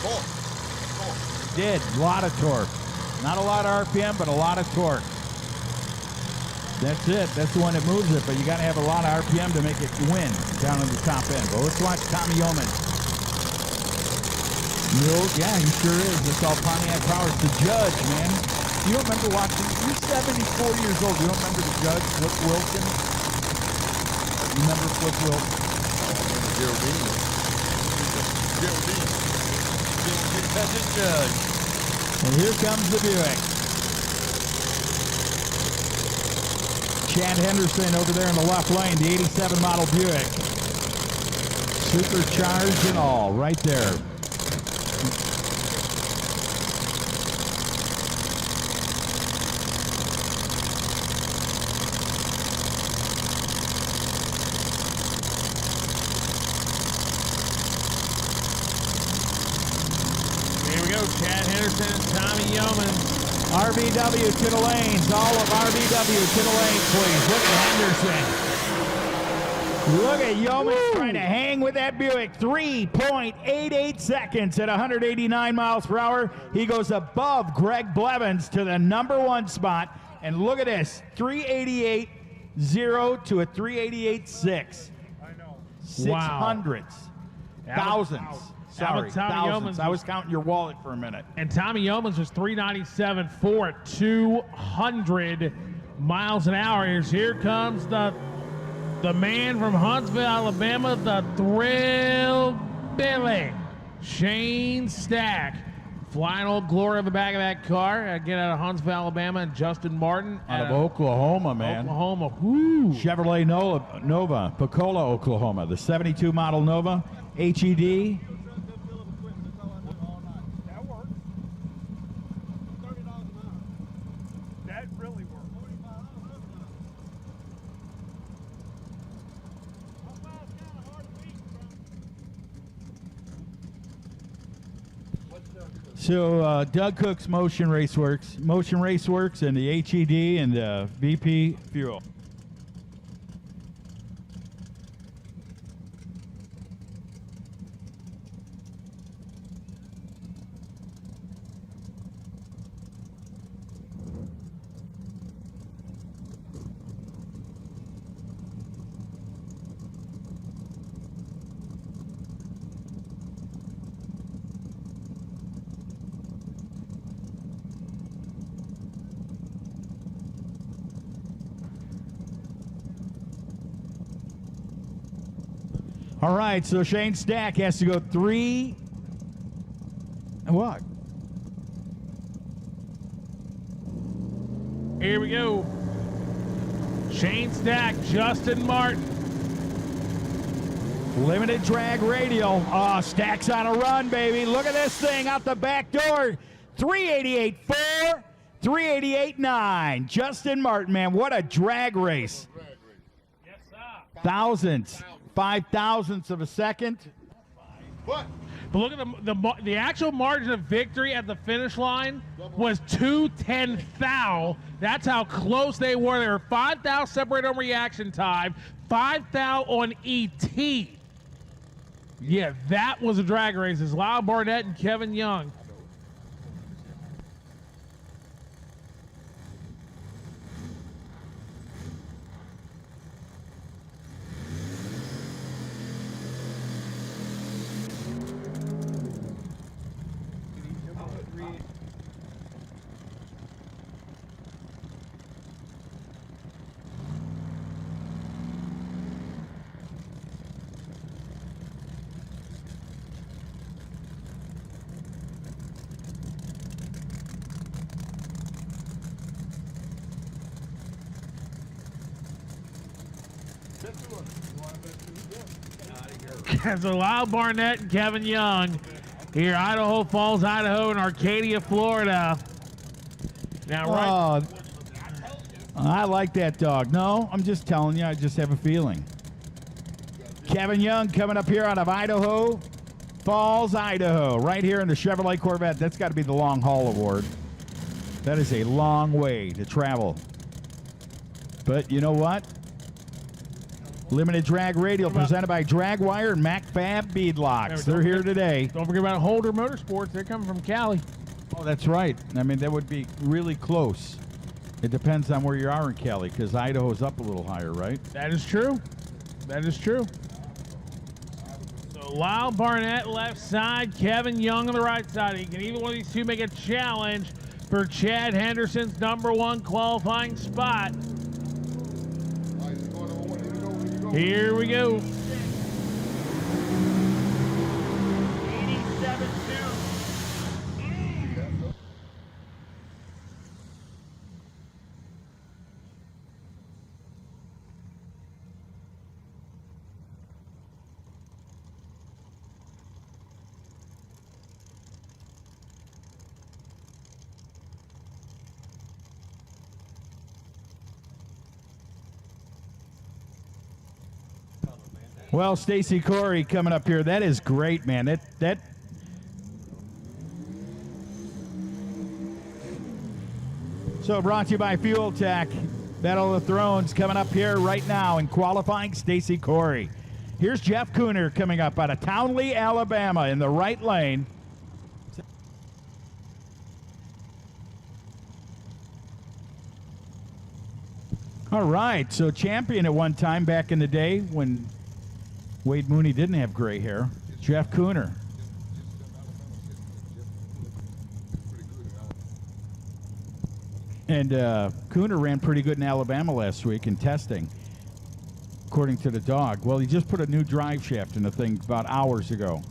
Torque. Did. A lot of torque. Not a lot of RPM, but a lot of torque. That's it. That's the one that moves it, but you got to have a lot of RPM to make it win down on the top end. But let's watch Tommy Yeoman. Yeah, he sure is. That's all Pontiac Powers. The judge, man. You don't remember watching? You're 74 years old. You don't remember the judge, Flip Wilson? You remember Flip Wilson? And here comes the Buick. Chad Henderson over there in the left lane, the 87 model Buick. Supercharged and all, right there. Here we go, Chad Henderson and Tommy Yeomans. RVW to the lanes. All of RVW to the lanes, please. Look at Henderson. Look at Yeomans trying to hang with that Buick. 3.88 seconds at 189 miles per hour. He goes above Greg Blevins to the #1 spot. And look at this, 388.0 to a 388.6. I know. 600s. Thousands. Sorry, Tommy thousands. Yeomans I was counting your wallet for a minute. And Tommy Yeomans was 397.4 at 200 miles an hour. Here comes the man from Huntsville, Alabama, the Thrill Billy, Shane Stack. Final glory of the back of that car. Again, out of Huntsville, Alabama, and Justin Martin. Out of Oklahoma, man. Oklahoma. Whoo. Chevrolet Nova, Pocola, Oklahoma. The 72 model Nova, HED. That really works. So Doug Cook's Motion Raceworks, and the HED and VP Fuel. All right, so Shane Stack has to go 3. What? Here we go. Shane Stack, Justin Martin. Limited drag radial. Oh, Stack's on a run, baby. Look at this thing out the back door. 388.4, 388.9. Justin Martin, man, what a drag race. Yes, sir. Thousands. 5,000ths of a second. What? But look at the actual margin of victory at the finish line was 2:10 thou. That's how close they were. They were 5 thou separated on reaction time, 5 thou on ET. Yeah, that was a drag race. It's Lyle Barnett and Kevin Young. So Lyle Barnett and Kevin Young here, Idaho Falls, Idaho, and Arcadia, Florida. Now, right. I like that dog. No, I'm just telling you, I just have a feeling. Kevin Young coming up here out of Idaho Falls, Idaho, right here in the Chevrolet Corvette. That's got to be the long haul award. That is a long way to travel. But you know what? Limited drag radial presented by Dragwire and MacFab Beadlocks. They're here today. Don't forget about Holder Motorsports. They're coming from Cali. Oh, that's right. I mean, that would be really close. It depends on where you are in Cali, because Idaho's up a little higher, right? That is true. That is true. So Lyle Barnett left side, Kevin Young on the right side. Can either one of these two make a challenge for Chad Henderson's #1 qualifying spot? Here we go. Well, Stacy Corey coming up here. That is great, man. That So brought to you by Fuel Tech. Battle of the Thrones coming up here right now in qualifying. Stacy Corey. Here's Jeff Cooner coming up out of Townley, Alabama in the right lane. All right, so champion at one time back in the day when Wade Mooney didn't have gray hair. Jeff Cooner. And Cooner ran pretty good in Alabama last week in testing, according to the dog. Well, he just put a new drive shaft in the thing about hours ago.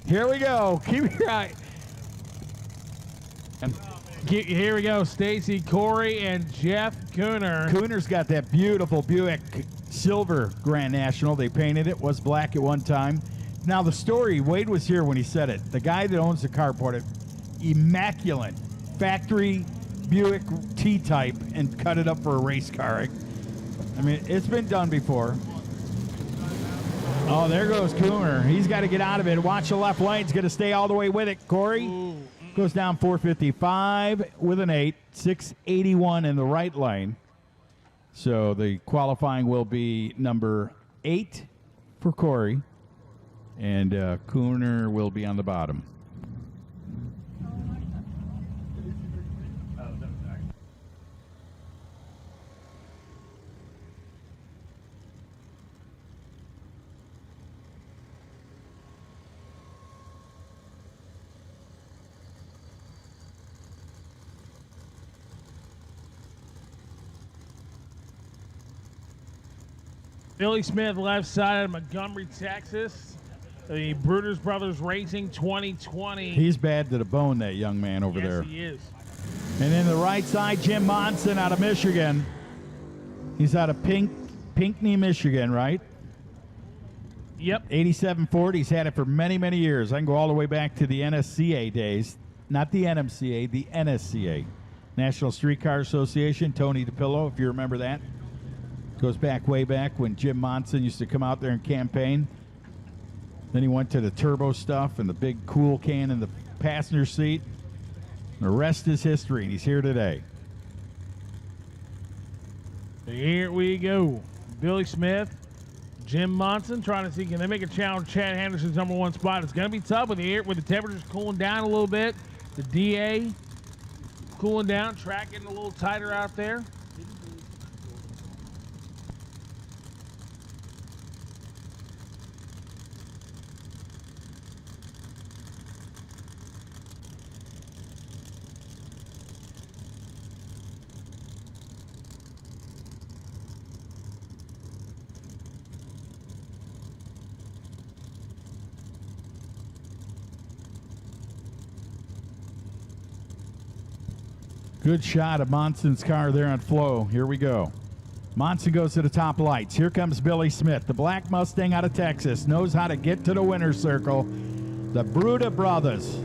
Here we go. Keep your eye. Here we go. Stacy Corey and Jeff Cooner. Cooner's got that beautiful Buick Silver Grand National. They painted it. Was black at one time. Now the story, Wade was here when he said it. The guy that owns the car bought it immaculate factory Buick T-type and cut it up for a race car. I mean, it's been done before. Oh, there goes Cooner. He's got to get out of it. Watch the left lane. He's going to stay all the way with it. Corey goes down 455 with an 8. 681 in the right lane. So the qualifying will be number 8 for Corey. And Cooner will be on the bottom. Billy Smith, left side of Montgomery, Texas. The Bruder's Brothers Racing 2020. He's bad to the bone, that young man over there. Yes, he is. And in the right side, Jim Monson out of Michigan. He's out of Pinckney, Michigan, right? Yep. 87 Ford. He's had it for many, many years. I can go all the way back to the NSCA days. Not the NMCA, the NSCA. National Streetcar Association. Tony DePillo, if you remember that. Goes back way back when Jim Monson used to come out there and campaign. Then he went to the turbo stuff and the big cool can in the passenger seat. The rest is history, and he's here today. Here we go. Billy Smith, Jim Monson trying to see, can they make a challenge Chad Henderson's #1 spot? It's going to be tough with the temperatures cooling down a little bit. The DA cooling down, track getting a little tighter out there. Good shot of Monson's car there on Flo. Here we go. Monson goes to the top lights. Here comes Billy Smith, the black Mustang out of Texas. Knows how to get to the winner's circle. The Bruder Brothers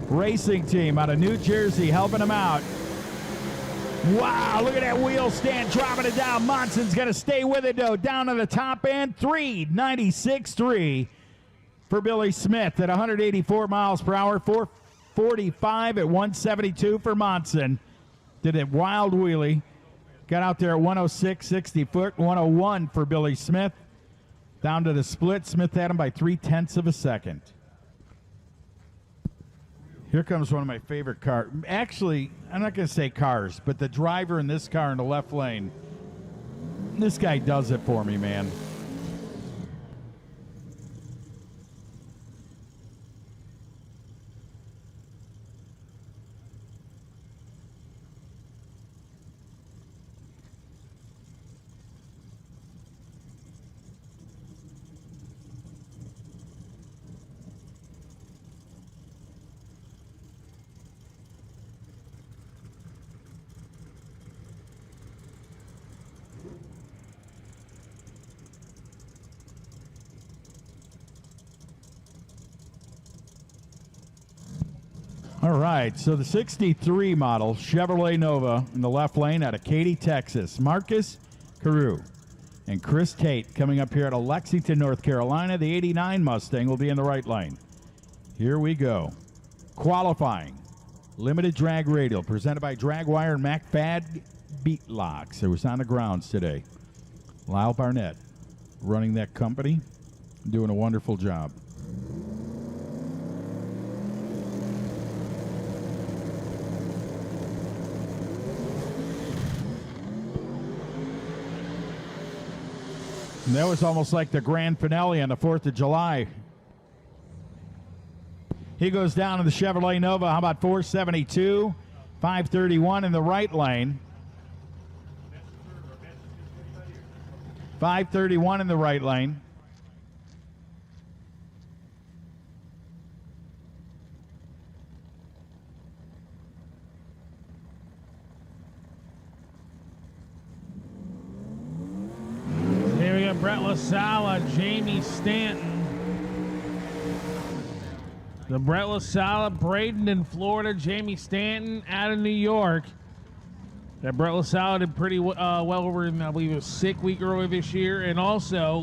Racing Team out of New Jersey helping him out. Wow, look at that wheel stand dropping it down. Monson's going to stay with it, though. Down to the top end. 396.3 for Billy Smith at 184 miles per hour. 445 at 172 for Monson. Did a wild wheelie. Got out there at 106, 60 foot, 101 for Billy Smith. Down to the split. Smith had him by 0.3 of a second. Here comes one of my favorite cars. Actually, I'm not going to say cars, but the driver in this car in the left lane. This guy does it for me, man. All right, so the 63 model Chevrolet Nova in the left lane out of Katy, Texas. Marcus Carew and Chris Tate coming up here out of Lexington, North Carolina. The 89 Mustang will be in the right lane. Here we go. Qualifying. Limited Drag Radial presented by Dragwire and MacFad Beat Locks. It was on the grounds today. Lyle Barnett running that company, doing a wonderful job. And that was almost like the grand finale on the 4th of July. He goes down to the Chevrolet Nova. How about 472? 531 in the right lane. 531 in the right lane. Here we got Brett LaSala, Jamie Stanton. The Brett LaSala, Braden in Florida, Jamie Stanton out of New York. That Brett LaSala did pretty well over in, I believe it was sick week earlier this year. And also